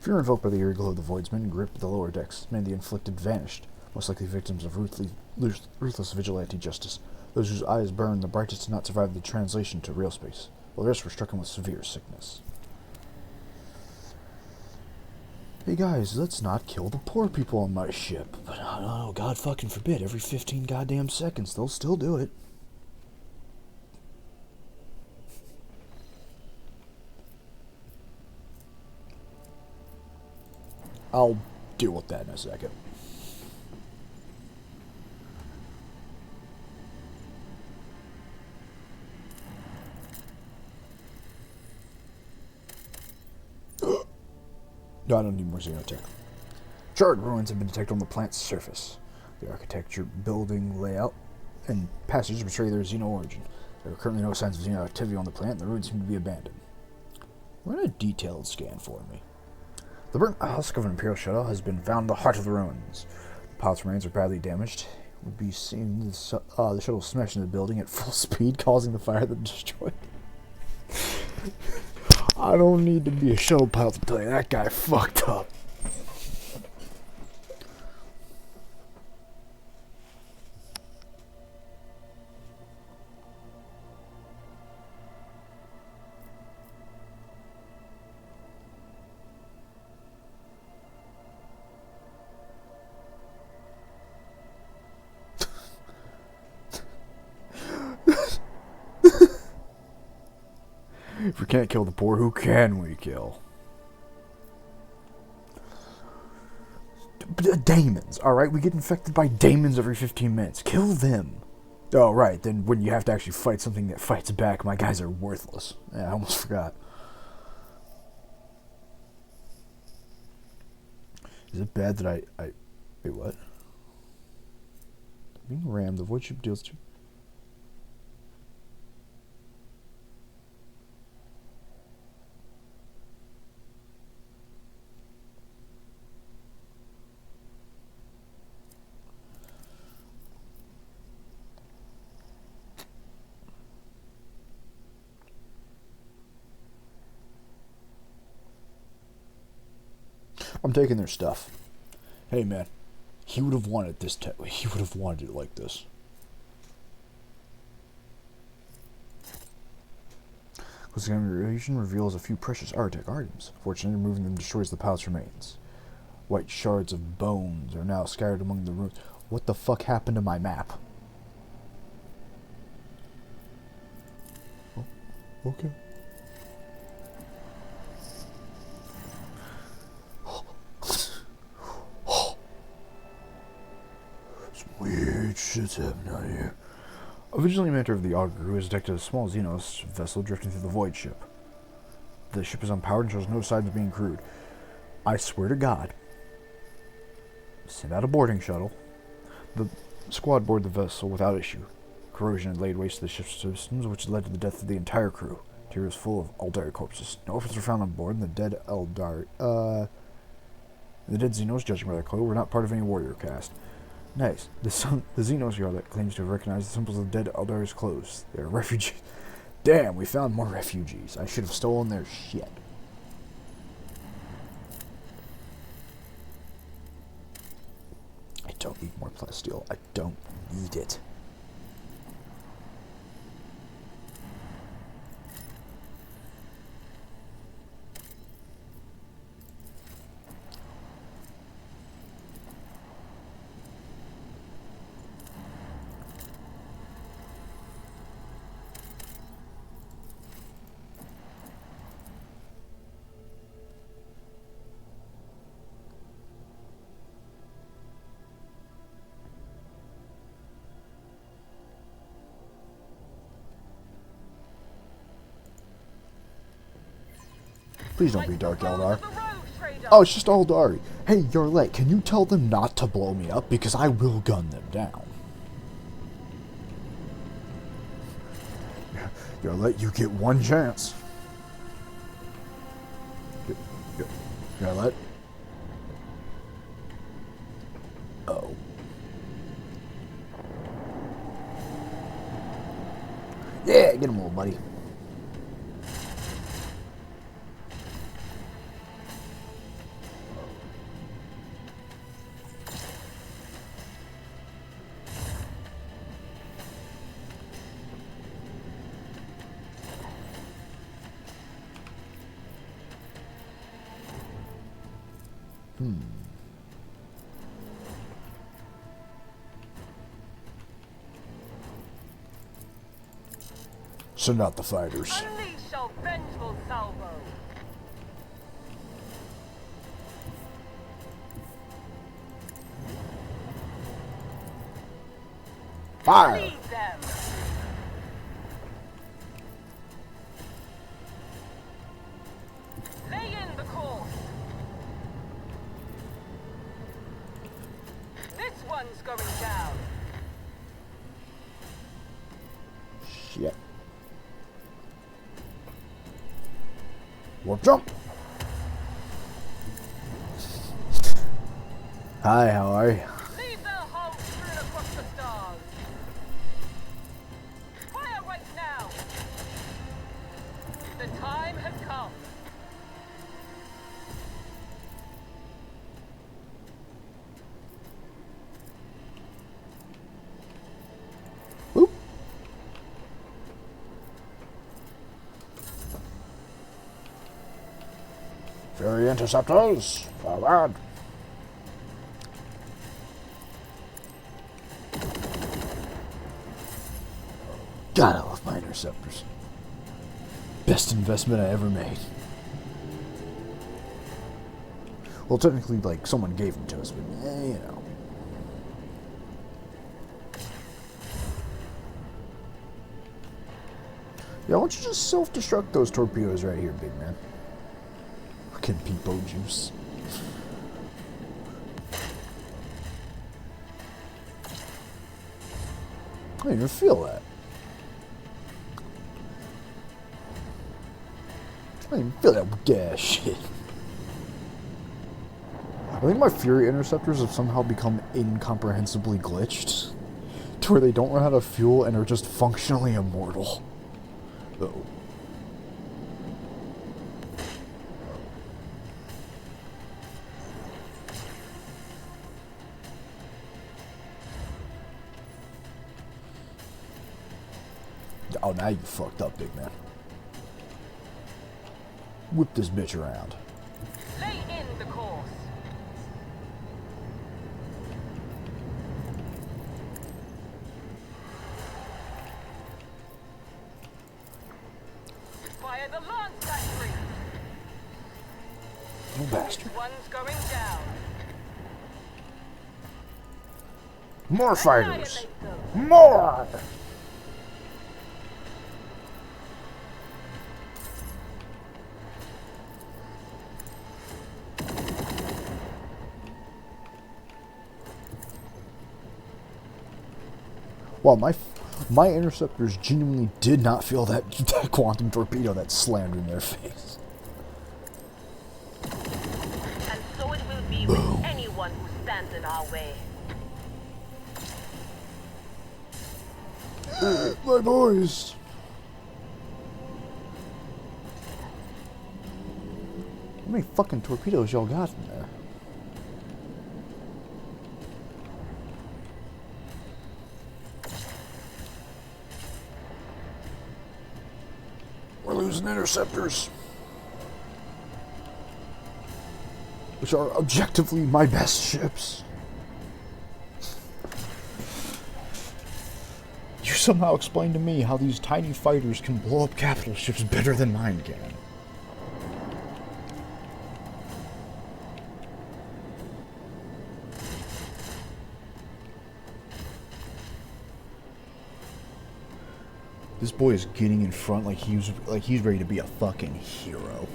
If you're invoked by the eerie glow of the Voidsmen, grip the lower decks. Many of the inflicted vanished, most likely victims of ruthless vigilante justice. Those whose eyes burned the brightest did not survive the translation to real space, while the rest were stricken with severe sickness. Hey guys, let's not kill the poor people on my ship. But oh, God fucking forbid, every 15 goddamn seconds they'll still do it. I'll deal with that in a second. No, I don't need more xenotech. Charred ruins have been detected on the plant's surface. The architecture, building layout, and passage betray their xeno origin. There are currently no signs of xeno activity on the plant, and the ruins seem to be abandoned. Run a detailed scan for me. The burnt husk of an Imperial shuttle has been found in the heart of the ruins. The pilot's remains are badly damaged. It would be seen the shuttle smashed into the building at full speed, causing the fire that destroyed it. I don't need to be a shuttle pilot to tell you that guy fucked up. If we can't kill the poor, who can we kill? Daemons, alright? We get infected by daemons every 15 minutes. Kill them. Oh, right. Then when you have to actually fight something that fights back, my guys are worthless. Yeah, I almost forgot. Is it bad that I... Wait, what? Being rammed, the void ship deals to... I'm taking their stuff. Hey, man. He would have wanted this. He would have wanted it like this. This examination reveals a few precious Arctic items. Fortunately, removing them destroys the pilot's remains. White shards of bones are now scattered among the ruins. What the fuck happened to my map? Oh, okay. Weird shit's happening out here. A vigilant mentor of the Augur who has detected a small Xenos vessel drifting through the void ship. The ship is unpowered and shows no signs of being crewed. I swear to God. Send out a boarding shuttle. The squad board the vessel without issue. Corrosion had laid waste to the ship's systems, which led to the death of the entire crew. The interior was full of Eldar corpses. No orphans were found on board, and the dead Eldar, the dead Xenos, judging by their clothes, were not part of any warrior caste. Nice. The Xenos yard that claims to have recognized the symbols of the dead Eldar's clothes. They're refugees. Damn, we found more refugees. I should have stolen their shit. I don't need more plasteel. I don't need it. Please don't be Dark Eldar. Oh, it's just Eldari. Hey, Yarlet, can you tell them not to blow me up? Because I will gun them down. Yarlet, you get one chance. Yarlet. Oh. Yeah, get him, little buddy. Send out the fighters. Unleash your vengeful salvo. Fire! Lead them. Lay in the course. This one's going down. Shit. Warp jump! Hi, how are you? Leave their hulls strewn across the stars. Fire right now. The time has come. Boop. Fury interceptors, forward. God, I love my interceptors. Best investment I ever made. Well, technically, like, someone gave them to us, but, you know. Yeah, why don't you just self-destruct those torpedoes right here, big man? Fucking peepo juice. I don't even feel that. I don't even feel that gas shit. I think my Fury interceptors have somehow become incomprehensibly glitched, to where they don't run out of fuel and are just functionally immortal. Uh-oh. Oh, now you fucked up, big man. Whip this bitch around. Lay in the course. Fire the lance battery. You bastard. One's going down. More fighters! Annihilate them. More! Well, my interceptors genuinely did not feel that quantum torpedo that slammed in their face. And so it will be with anyone who stands in our way. My boys! How many fucking torpedoes y'all got in there? We're losing interceptors. Which are objectively my best ships. You somehow explain to me how these tiny fighters can blow up capital ships better than mine can. This boy is getting in front like he's ready to be a fucking hero.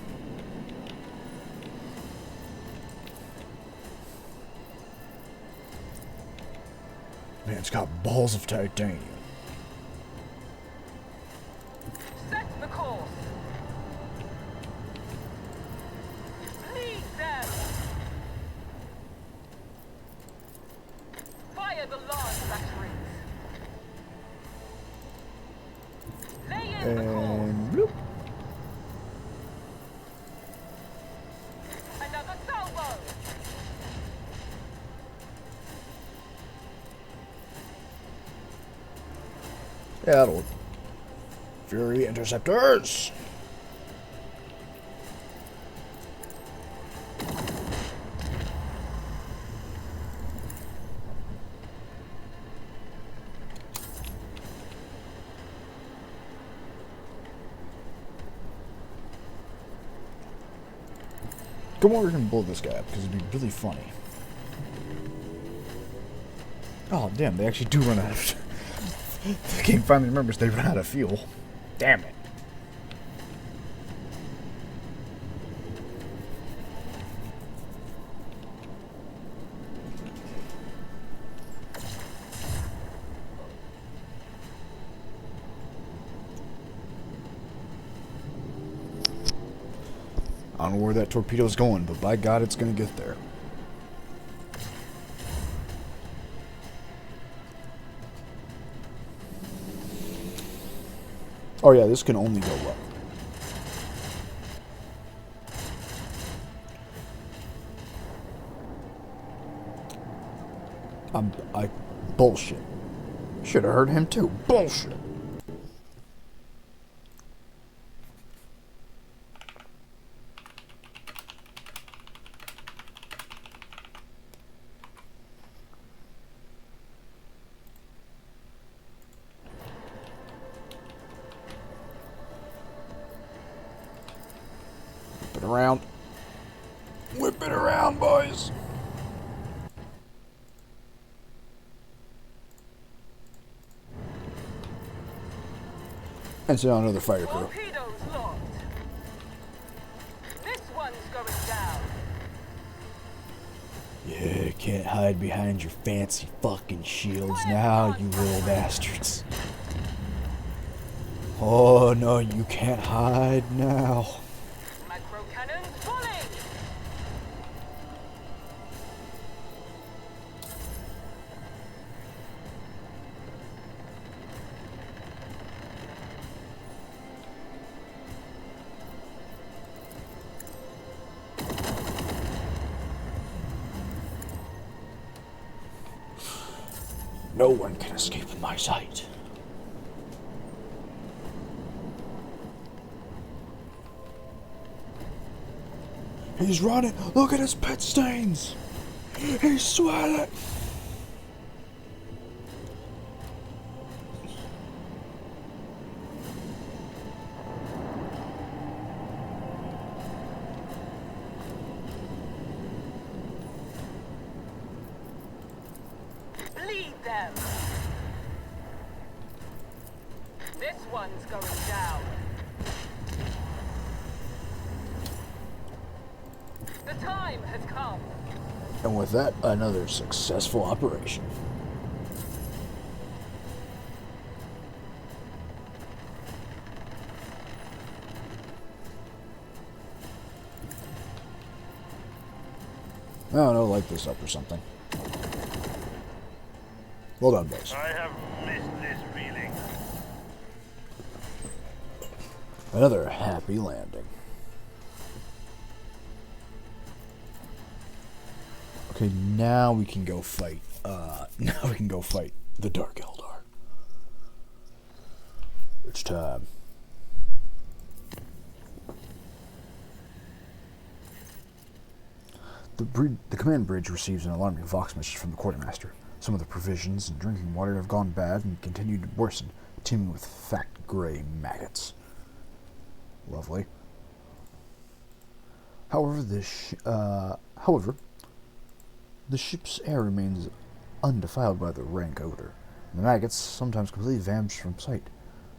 Man's got balls of titanium. Set the course. Lead them. Fire the lance batteries. Lay in the course. And bloop. Another salvo. Yeah, that'll. Fury interceptors. Come over here and blow this guy up, because it'd be really funny. Oh, damn, they actually do run out of... The game finally remembers they run out of fuel. Damn it. I don't know where that torpedo's going, but by God, it's gonna get there. Oh yeah, this can only go up. Bullshit. Should have heard him too. Bullshit. it around. Whip it around, boys. And so another fire crew. Torpedoes locked. This one's going down. Yeah, can't hide behind your fancy fucking shields now, you little bastards. Oh no, you can't hide now. Micro cannons fully. No one can escape my sight. He's running. Look at his pit stains. He's sweating. Bleed them. This one's going down. The time has come. And with that, another successful operation. I don't know, light this up or something. Well done, boys. I have missed this feeling. Another happy landing. Okay, now we can go fight. Now we can go fight the Dark Eldar. It's time. The command bridge receives an alarming Vox message from the quartermaster. Some of the provisions and drinking water have gone bad and continue to worsen, teeming with fat gray maggots. Lovely. However, the ship's air remains undefiled by the rank odor. The maggots sometimes completely vanish from sight.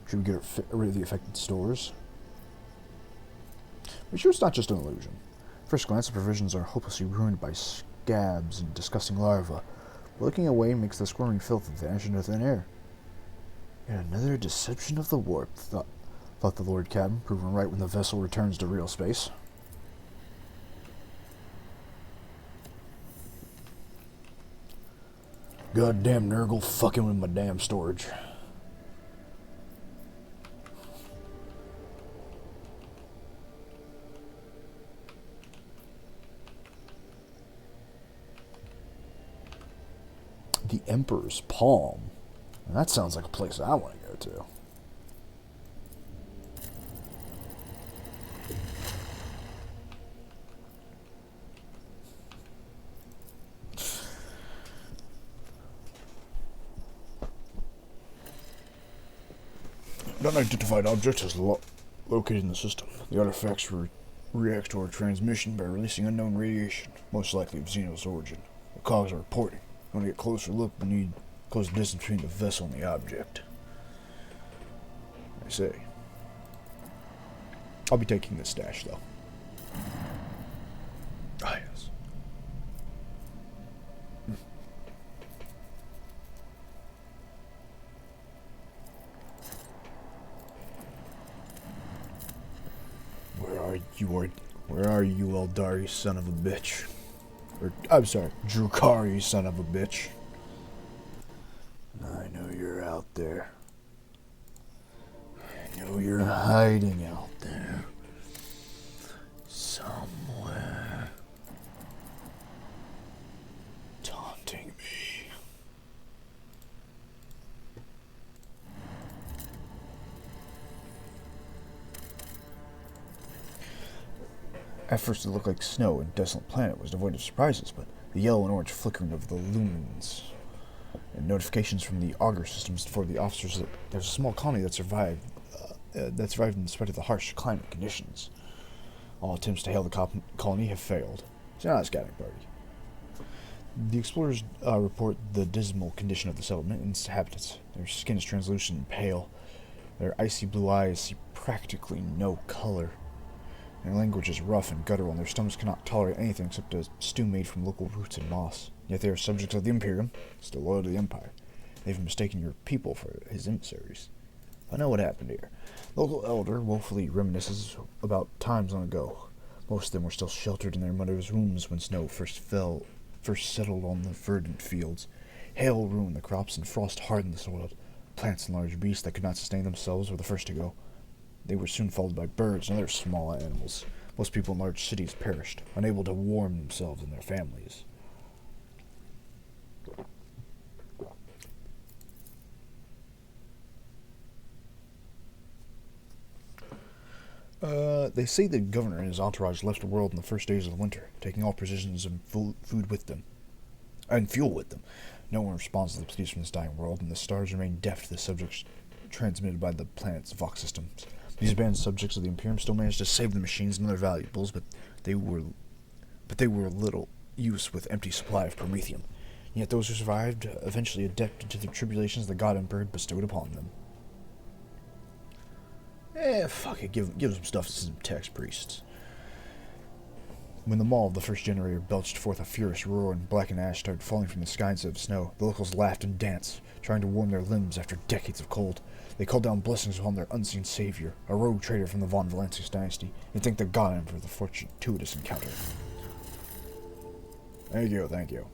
Should we get rid of the affected stores? Are you sure it's not just an illusion? First glance, the provisions are hopelessly ruined by scabs and disgusting larvae. But looking away makes the squirming filth vanish into thin air. Yet another deception of the warp, thought the Lord Captain, proven right when the vessel returns to real space. Goddamn Nurgle fucking with my damn storage. The Emperor's Palm. That sounds like a place I want to go to. An unidentified object is located in the system. The artifacts react to our transmission by releasing unknown radiation, most likely of Xeno's origin. The cogs are reporting. I want to get a closer look, but need close distance between the vessel and the object. I say. I'll be taking this stash, though. Ah, yes. Where are you, Eldar, you son of a bitch? Or, I'm sorry, Drukari, you son of a bitch. I know you're out there. I know you're hiding out there. Somewhere. Taunting me. At first it looked like snow, and Desolate Planet was devoid of surprises, but the yellow and orange flickering of the lumens and notifications from the auger systems for the officers that there's a small colony that survived in spite of the harsh climate conditions. All attempts to hail the colony have failed. It's not a scouting party. The explorers report the dismal condition of the settlement and its inhabitants. Their skin is translucent and pale. Their icy blue eyes see practically no color. Their language is rough and guttural, and their stomachs cannot tolerate anything except a stew made from local roots and moss. Yet they are subjects of the Imperium, still loyal to the Empire. They've mistaken your people for his emissaries. I know what happened here. Local elder woefully reminisces about times long ago. Most of them were still sheltered in their mother's wombs when snow first settled on the verdant fields. Hail ruined the crops and frost hardened the soil. Plants and large beasts that could not sustain themselves were the first to go. They were soon followed by birds and other small animals. Most people in large cities perished, unable to warm themselves and their families. They say the governor and his entourage left the world in the first days of the winter, taking all provisions and food with them, and fuel with them. No one responds to the pleas from this dying world, and the stars remain deaf to the subjects transmitted by the planet's Vox systems. These abandoned subjects of the Imperium still managed to save the machines and other valuables, but they were little use with empty supply of promethium. Yet those who survived eventually adapted to the tribulations the God Emperor had bestowed upon them. Fuck it, give them stuff to some tax priests. When the maw of the first generator belched forth a furious roar and black and ash started falling from the sky instead of snow, the locals laughed and danced, trying to warm their limbs after decades of cold. They called down blessings upon their unseen savior, a rogue trader from the Von Valancius dynasty, and thanked the God Emperor for the fortuitous encounter. Thank you.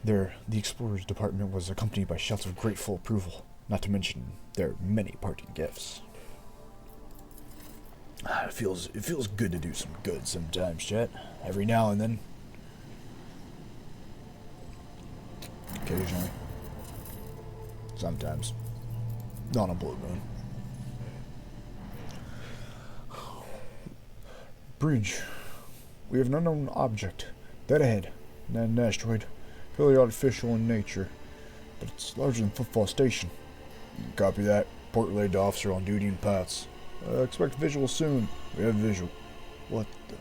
The explorers' department was accompanied by shouts of grateful approval, not to mention their many parting gifts. It feels good to do some good sometimes, chat. Every now and then. Occasionally. Sometimes. Not on a blue moon. Bridge. We have an unknown object. Dead ahead. An asteroid. Purely artificial in nature. But it's larger than Footfall Station. Copy that. Port relayed to officer on duty and paths. Expect visual soon. We have visual. What the?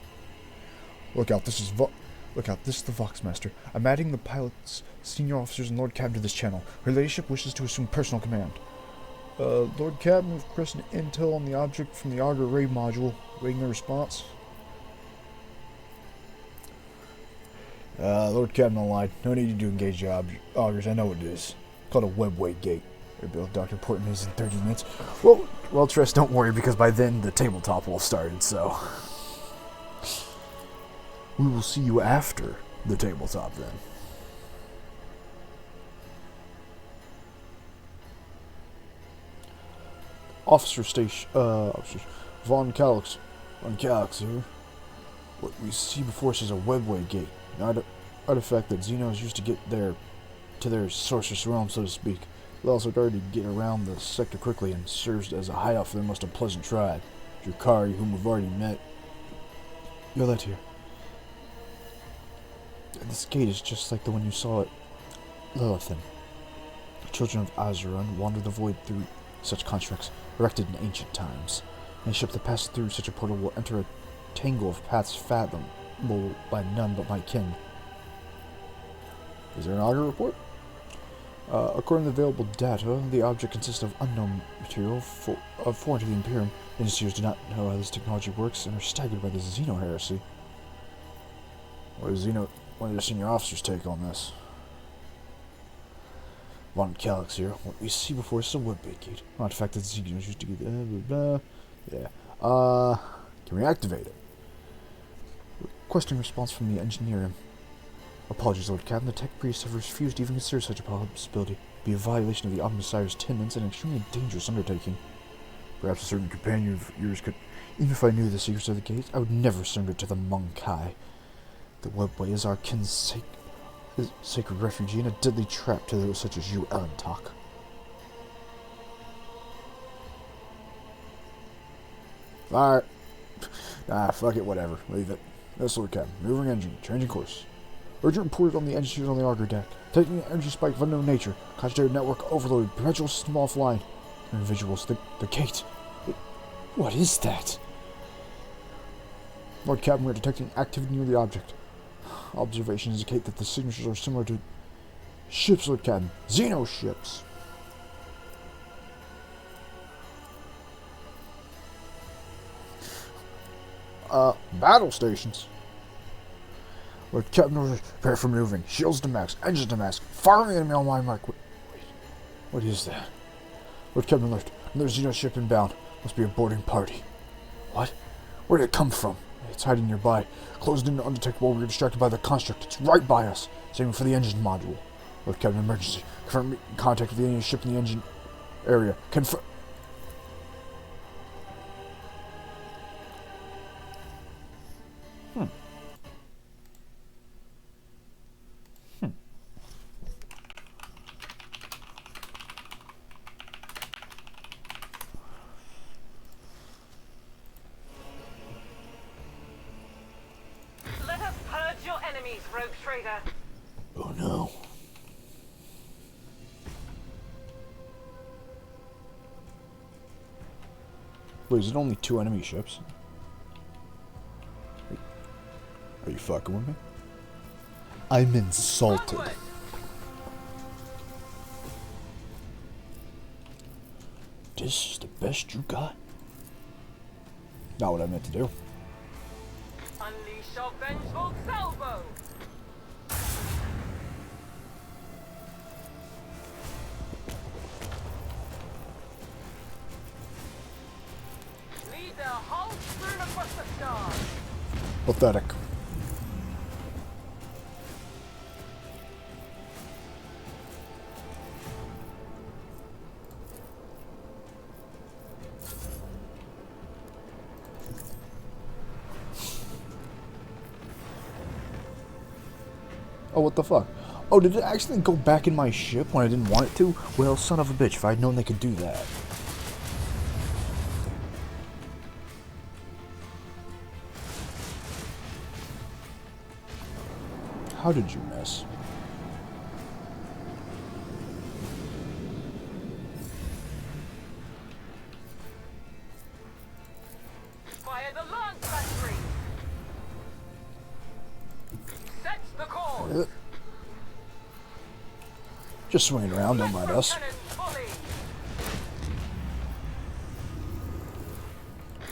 Look out, this is the Voxmaster. I'm adding the pilots, senior officers, and Lord Captain to this channel. Her ladyship wishes to assume personal command. Lord Captain, we've requested intel on the object from the Augur Ray module. Waiting a response. Lord Captain online. No need to engage the Augurs. I know what it is. Called a webway gate. Rebuild Dr. Portman is in 30 minutes. Well, Tress, don't worry, because by then the tabletop will have started, so... We will see you after the tabletop, then. Officers, Von Calix here. What we see before us is a webway gate, an artifact that Xenos used to get to their sorcerous realm, so to speak. It allows our guard to get around the sector quickly and serves as a hideout for their most unpleasant tribe, Drukari, whom we've already met. Yolette here. This gate is just like the one you saw at Lilithan. The children of Azeron wander the void through such constructs, erected in ancient times. Any ship that passes through such a portal will enter a tangle of paths fathomable by none but my kin. Is there an augur report? According to the available data, the object consists of unknown material foreign to the Imperium. Engineers do not know how this technology works and are staggered by this Xeno heresy. What does your senior officers take on this? Von Calix here. What we see before us is a webway gate. Not the fact that Xenos used to get Yeah. Can we activate it? Requesting response from the engineer. Apologies, Lord Captain. The tech priests have refused to even consider such a possibility. It'd be a violation of the Omnissire's tenets and an extremely dangerous undertaking. Perhaps a certain companion of yours could... Even if I knew the secrets of the gate, I would never surrender to the Monkai. The webway is our kin's sacred refugee and a deadly trap to those such as you, Elentok. Alright. Fuck it, whatever. Leave it. Yes, Lord Captain. Moving engine. Changing course. Urgent report on the engineers on the Augur deck. Taking an energy spike of unknown nature. Concentrated network overload. Perpetual small flying. And visuals. The gate. What is that? Lord Captain, we are detecting activity near the object. Observations indicate that the signatures are similar to ships, Lord Captain. Xeno ships. Battle stations. Lord Captain, prepare for maneuvering. Shields to max, engines to max. Firing enemy on my mark. Wait, what is that? Lord Captain, alert. Another Xeno ship inbound. Must be a boarding party. What? Where did it come from? It's hiding nearby. Closed in and undetectable. We were distracted by the construct. It's right by us. It's aiming for the engine module. Lord Captain, emergency. Confirm contact with the enemy ship in the engine area. Confirm. Let us purge your enemies, rogue trader. Oh no. Wait, is it only 2 enemy ships? Are you fucking with me? I'm insulted. Onward! This is the best you got? Not what I meant to do. Unleash your vengeful salvo! Lead their whole strewn across the stars. Pathetic. Oh, what the fuck? Oh, did it accidentally go back in my ship when I didn't want it to? Well, son of a bitch, if I'd known they could do that. How did you miss? Fire the lance battery. Set the course. Just swinging around, don't mind us. Cannons fully.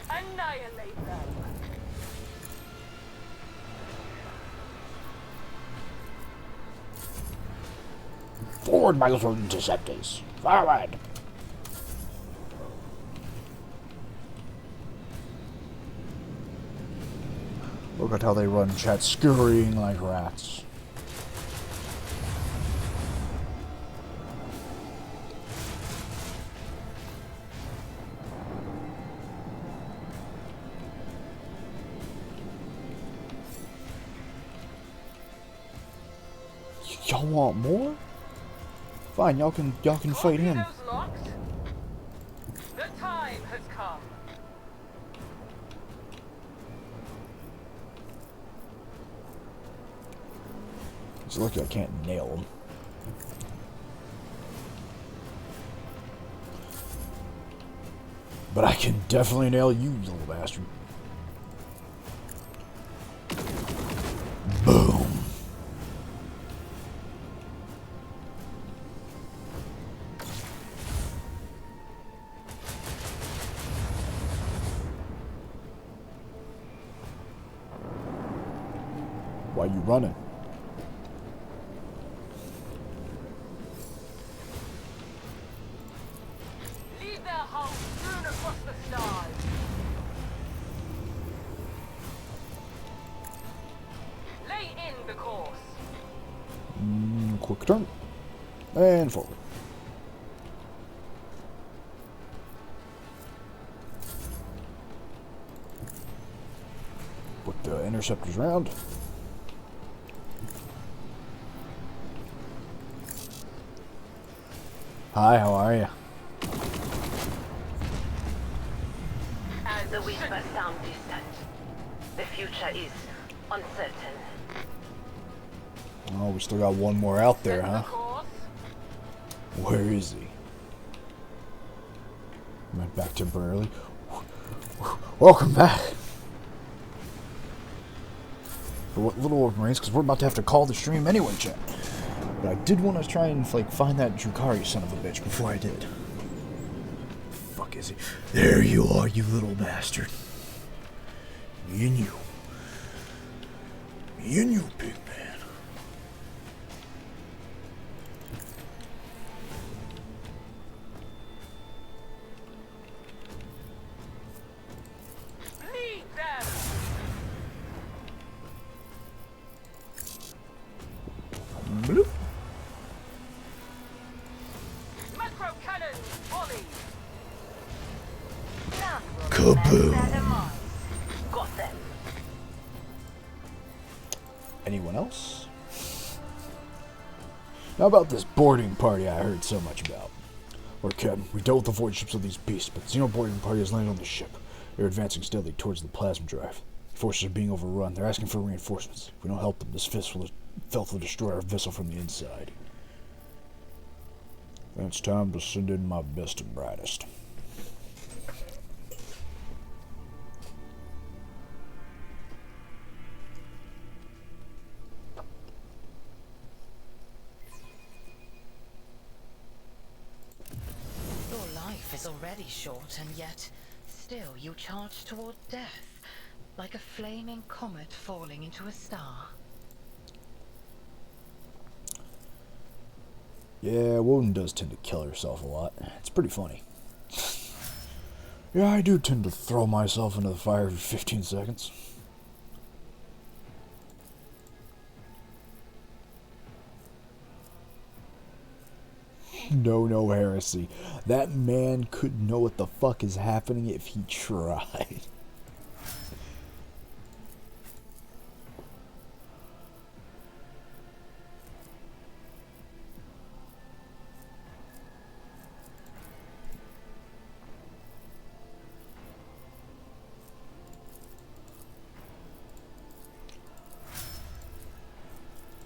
Annihilate them. Forward, my little interceptors. Forward! Look at how they run, chat, scurrying like rats. Y'all want more? Fine, y'all can fight him. Torpedoes locked. The time has come. It's lucky I can't nail him. But I can definitely nail you, little bastard. Boom. Why you running? Leave their hulls strewn across the stars. Lay in the course. Quick turn. And forward. Put the interceptors round. Hi, how are you? As The whispers sound distant. The future is uncertain. Oh, we still got one more out there, set the huh? course. Where is he? Went back temporarily. Welcome back. for what little remains, because we're about to have to call the stream anyway, chat. But I did want to try and like find that Drukari son of a bitch before I did. Fuck is he? There you are, you little bastard. Me and you. Me and you, big man. Lead them! Bloop. Macro cannon, volley! Kaboom! Got them. Anyone else? How about this boarding party I heard so much about? Lord Captain, we dealt with the void ships of these beasts, but the Xeno boarding party has landed on the ship. They're advancing steadily towards the plasma drive. Forces are being overrun. They're asking for reinforcements. If we don't help them, this filth will destroy our vessel from the inside. Then it's time to send in my best and brightest. Your life is already short, and yet still you charge toward death, like a flaming comet falling into a star. Yeah, Woden does tend to kill herself a lot. It's pretty funny. Yeah, I do tend to throw myself into the fire every 15 seconds. No heresy. That man couldn't know what the fuck is happening if he tried.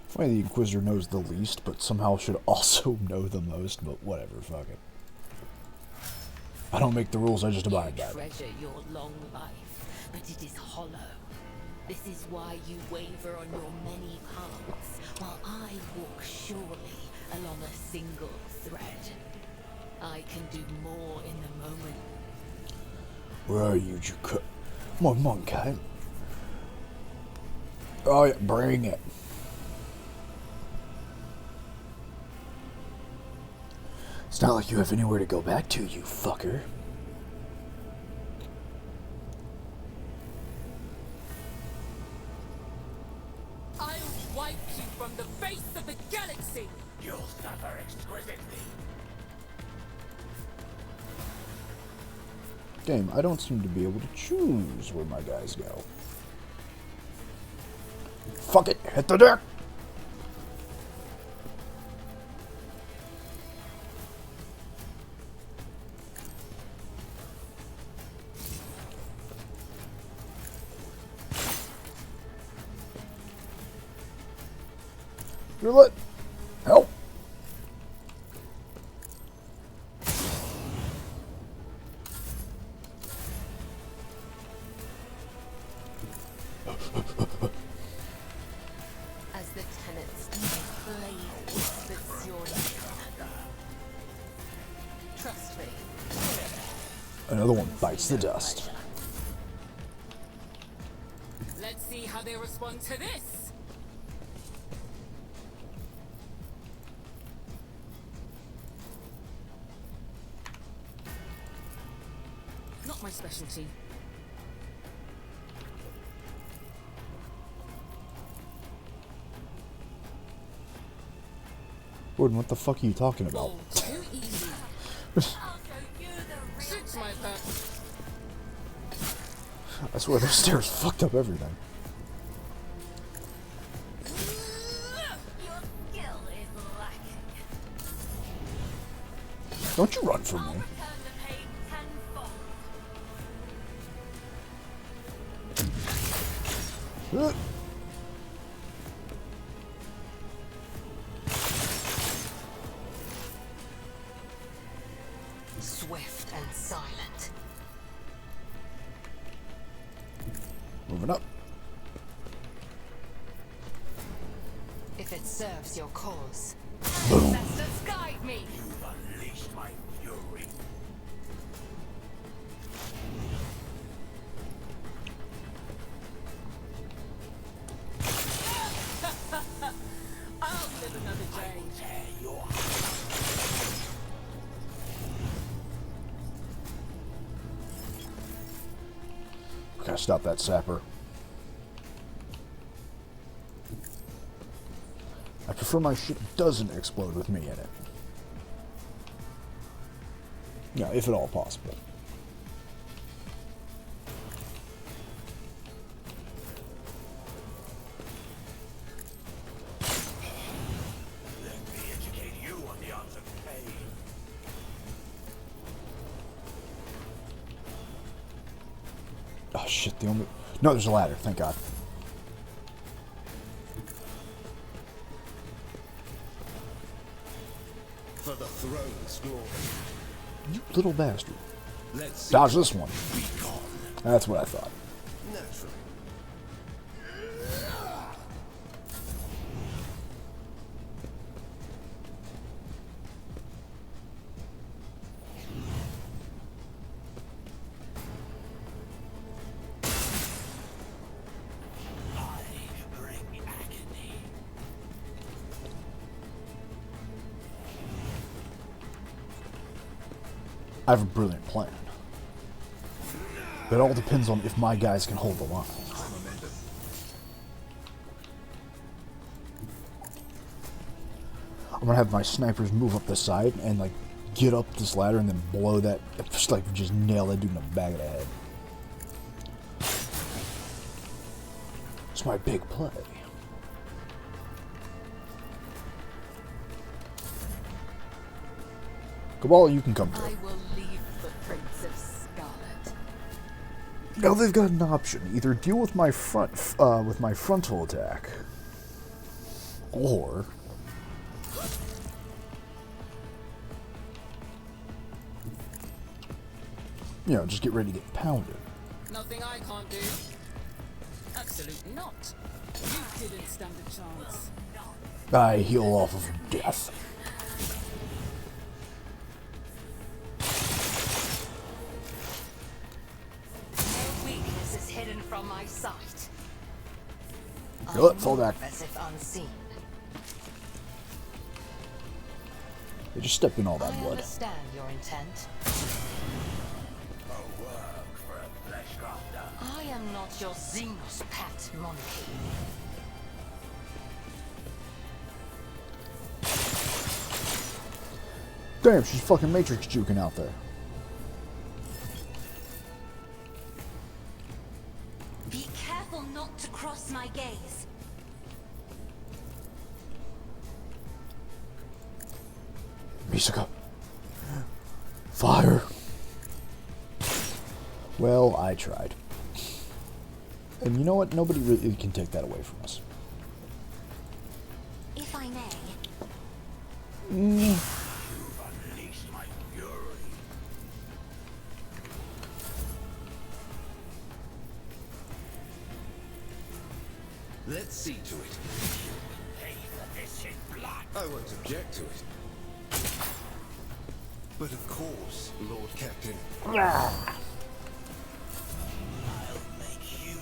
Funny the Inquisitor knows the least, but somehow should also know the most, but whatever, fuck it. I don't make the rules, I just abide by them. Treasure your long life, but it is hollow. This is why you waver on your many paths, while I walk surely along a single thread. I can do more in the moment. Where are you, Juka? Come on, Kyle. Oh yeah, bring it. It's not like you have anywhere to go back to, you fucker. I'll wipe you from the face of the galaxy! You'll suffer exquisitely. Game, I don't seem to be able to choose where my guys go. Fuck it, hit the deck! You're lit. Help. As the tenants blade whispers your name. Trust me. Another one bites the dust. Let's see how they respond to this. Not my specialty. Gordon, what the fuck are you talking about? Oh, too easy. Suits my purpose. I swear those stairs fucked up everything. Your skill is lacking. Don't you run from me. Return the pain tenfold. Swift and silent. Moving up. serves your cause. Boom. Ancestors guide me! You've unleashed my fury. I'll live another day. Tear your We gotta stop that sapper. I prefer my shit doesn't explode with me in it. Yeah, if at all possible. Let me educate you on the art of pain. Oh shit, the only... No, there's a ladder, thank God. For the throne's glory. You little bastard. Let's see. Dodge this one. Be gone. That's what I thought. Naturally. I bring agony. I have a brilliant plan. But it all depends on if my guys can hold the line. I'm gonna have my snipers move up the side and like get up this ladder and then blow that, just nail that dude in the back of the head. It's my big play. Cabal, you can come I through. will leave the Prince of Scarlet. Now they've got an option: either deal with my frontal attack, or just get ready to get pounded. Nothing I can't do. Absolutely not. You didn't stand a chance. I heal off of death. No weakness is hidden from my sight. Good, fall back. As if unseen. They just stepped in all that I blood. understand your intent. A work for a flesh grafter. I am not your Xenos pet monkey. Damn, she's fucking Matrix juking out there. Be careful not to cross my gaze. Misaka. Fire. Well, I tried. And you know what? Nobody really can take that away from us. If I may. You've unleashed my fury. Let's see to it. Pay for this in blood. I won't object to it. But of course, Lord Captain. I'll make you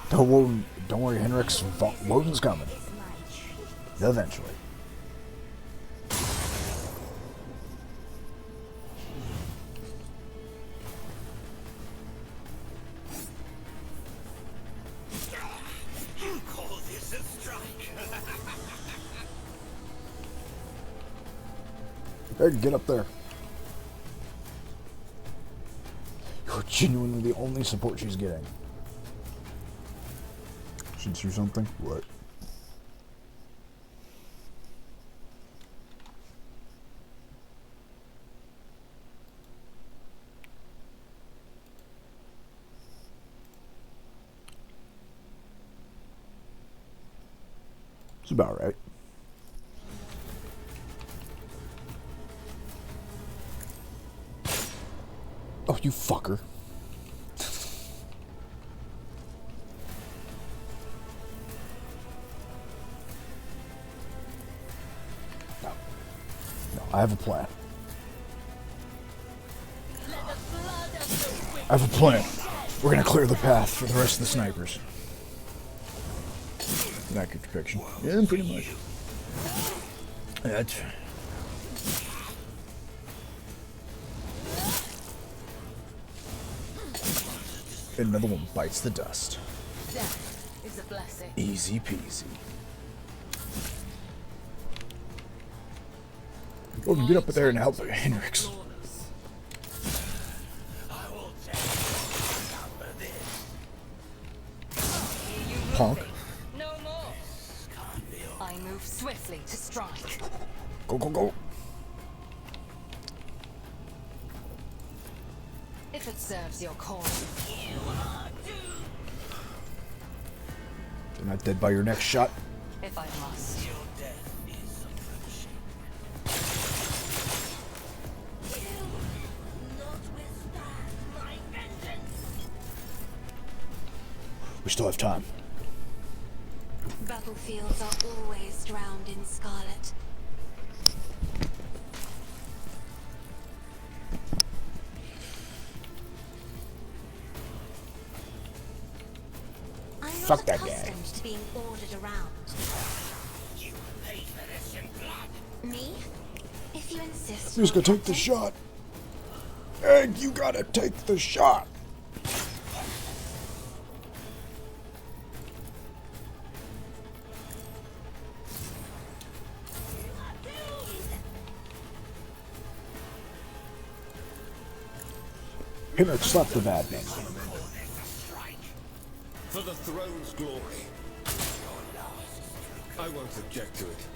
howl. Don't worry, Henrik's Woden's coming. Eventually. You call this a strike? Hey, get up there. You're genuinely the only support she's getting. Should do something? What? It's about right. Oh, you fucker. I have a plan. I have a plan. We're gonna clear the path for the rest of the snipers. An accurate depiction. Yeah, pretty much. That's... Another one bites the dust. Death is a blessing. Easy peasy. Oh, get up there and help Hendrix. Punk. No more. I move swiftly to strike. Go, go, go. If it serves your cause. You're not dead by your next shot. If I must. We still have time. Battlefields are always drowned in scarlet. I'm not Fuck that guy. accustomed to being ordered around. You paid for this in blood. Me? If you insist. Who's gonna take the shot? Egg, you gotta take the shot. Henrik, slap the bad man. For the throne's glory. I won't object to it.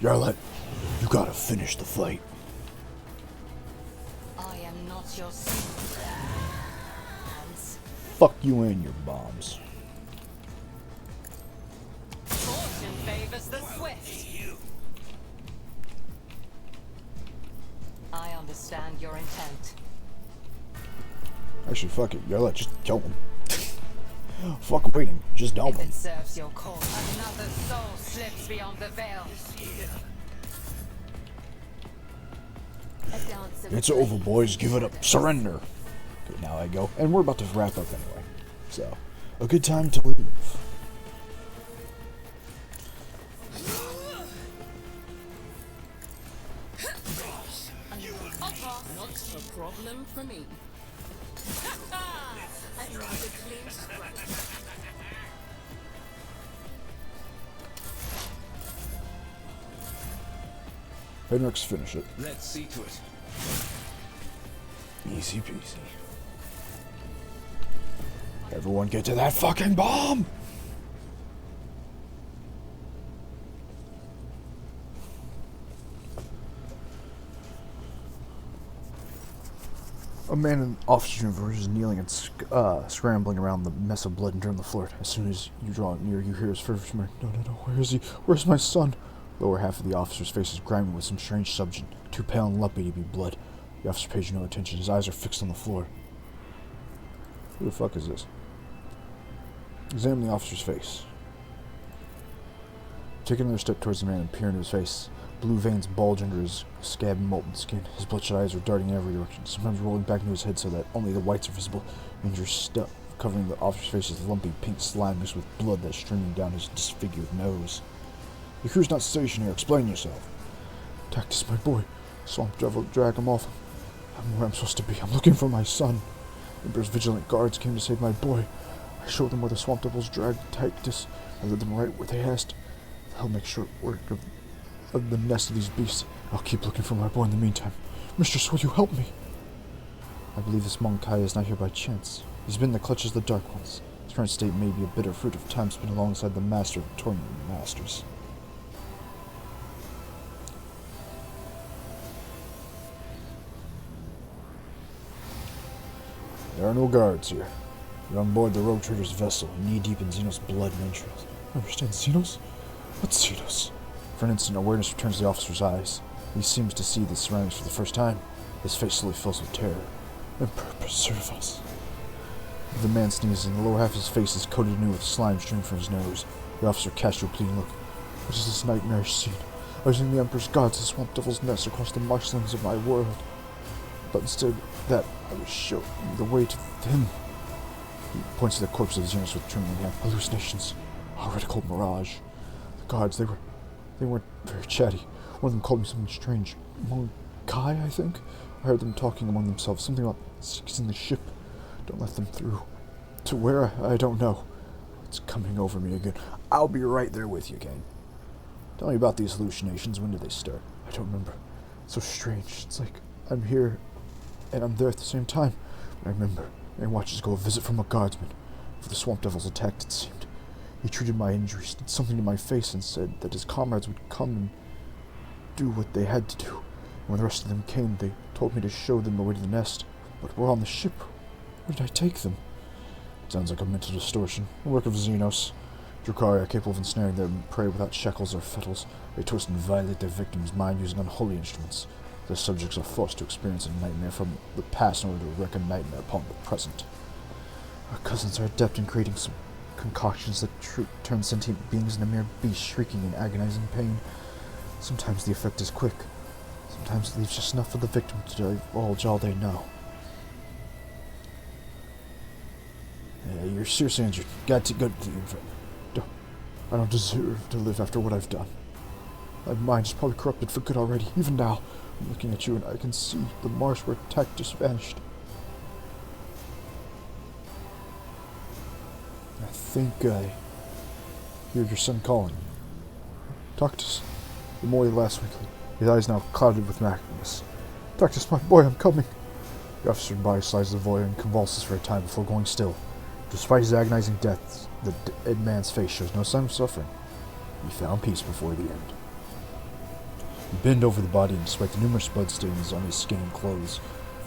Yarlet, you gotta finish the fight. I am not your son. Fuck you and your bombs. Fortune favors the swift. I understand your intent. Actually, fuck it. Yarlet, just kill him. Fuck waiting. Just dump If him. it serves your cause, another soul slips beyond the veil. A dance of It's over, boys. Give it up. Surrender. Okay, now I go. And we're about to wrap up anyway. So, a good time to leave. Not a problem for me. I made a clean strike. Henrik's finish it. Let's see to it. Easy peasy. Everyone get to that fucking bomb! A man in officer's uniform is kneeling and scrambling around the mess of blood and dirt on the floor. As soon as you draw near, you hear his fervent murmur, "No, no, no, where is he? Where's my son?" Lower half of the officer's face is grimy with some strange substance, too pale and lumpy to be blood. The officer pays you no attention. His eyes are fixed on the floor. Who the fuck is this? Examine the officer's face. Take another step towards the man and peer into his face. Blue veins bulge under his scabbed molten skin. His bloodshot eyes are darting in every direction, sometimes rolling back into his head so that only the whites are visible. Injured stuff covering the officer's face is lumpy pink slime mixed with blood that's streaming down his disfigured nose. The crew's not stationary. Explain yourself. Tactus, my boy. Swamp Devil drag him off. I'm where I'm supposed to be. I'm looking for my son. Emperor's vigilant guards came to save my boy. I showed them where the Swamp Devils dragged Tactus. I led them right where they asked. I'll make short work of the nest of these beasts. I'll keep looking for my boy in the meantime. Mistress, will you help me? I believe this Monkai is not here by chance. He's been in the clutches of the Dark Ones. His current state may be a bitter fruit of time spent alongside the master of the Torment Masters. There are no guards here. You're on board the rogue trader's vessel, knee-deep in Xenos' blood and entrails. I understand. Xenos? What's Xenos? For an instant, awareness returns to the officer's eyes. He seems to see the surroundings for the first time. His face slowly fills with terror. Emperor, preserve us. The man sneezing, the lower half of his face is coated anew with slime streaming from his nose. The officer cast you a pleading look. What is this nightmarish scene? I was in the Emperor's guards, the swamp devil's nest across the marshlands of my world. But instead of that, I was showing the way to him. He points to the corpse of the Xenos with trembling hand. Hallucinations. A reticle mirage. The guards, they weren't very chatty. One of them called me something strange. Kai, I think? I heard them talking among themselves. Something about seizing the ship. Don't let them through. To where? I don't know. It's coming over me again. I'll be right there with you, Kane. Tell me about these hallucinations. When did they start? I don't remember. It's so strange. It's like I'm here and I'm there at the same time. But I remember. I watched us go a visit from a guardsman. For the swamp devils attacked, it seemed. He treated my injuries, did something to my face, and said that his comrades would come and do what they had to do. And when the rest of them came, they told me to show them the way to the nest. But we're on the ship. Where did I take them? Sounds like a mental distortion. The work of Xenos. Drukhari are capable of ensnaring their prey without shackles or fettles. They twist and violate their victims' mind using unholy instruments. Their subjects are forced to experience a nightmare from the past in order to wreak a nightmare upon the present. Our cousins are adept in creating some concoctions that turn sentient beings into mere beasts shrieking in agonizing pain. Sometimes the effect is quick. Sometimes it leaves just enough for the victim to divulge all they know. You're seriously injured. Got to go to the infirmary. I don't deserve to live after what I've done. My mind is probably corrupted for good already. Even now, I'm looking at you and I can see the marsh where Tactus vanished. I think I hear your son calling. Tactus. The more he laughs weakly, his eyes now clouded with madness. Tactus, my boy, I'm coming. The officer's body slides the void and convulses for a time before going still. Despite his agonizing death, the dead man's face shows no sign of suffering. He found peace before the end. You bend over the body, and despite the numerous blood stains on his skin and clothes,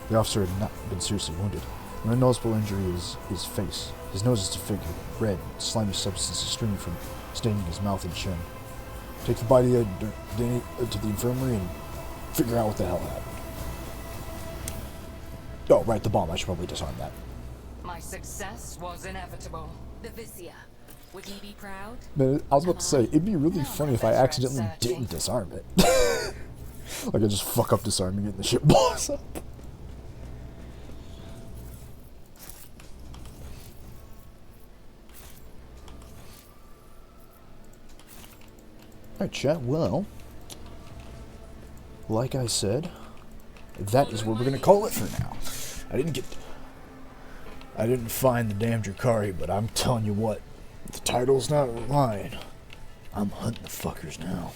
the officer had not been seriously wounded. The only noticeable injury is his face. His nose is disfigured, red, slimy substances streaming from staining his mouth and chin. Take the body to the infirmary and figure out what the hell happened. Oh, right, the bomb. I should probably disarm that. My success was inevitable. The Vizier. Would he be proud? Man, I was about to say, it'd be really funny if I accidentally didn't disarm it. Like I just fuck up disarming it and the shit blows up. Alright, chat, well, like I said, that is what we're gonna call it for now. I didn't find the damn Drukhari, but I'm telling you what, the title's not lying. I'm hunting the fuckers now.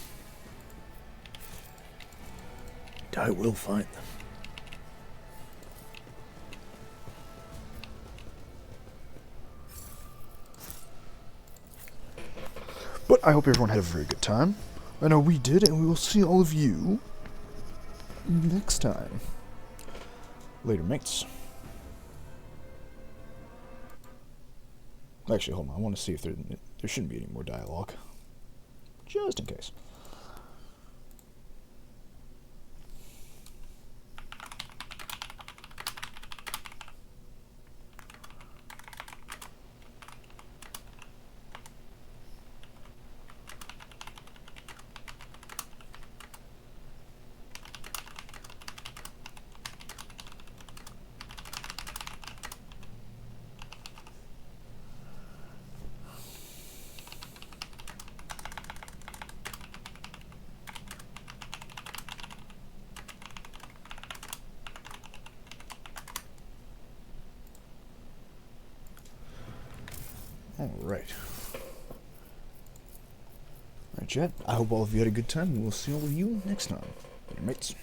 And I will find them. But I hope everyone had a very good time. I know we did, and we will see all of you next time. Later, mates. Actually, hold on. I want to see if there shouldn't be any more dialogue. Just in case. Alright. Alright, chat. I hope all of you had a good time, and we'll see all of you next time. Later, mates.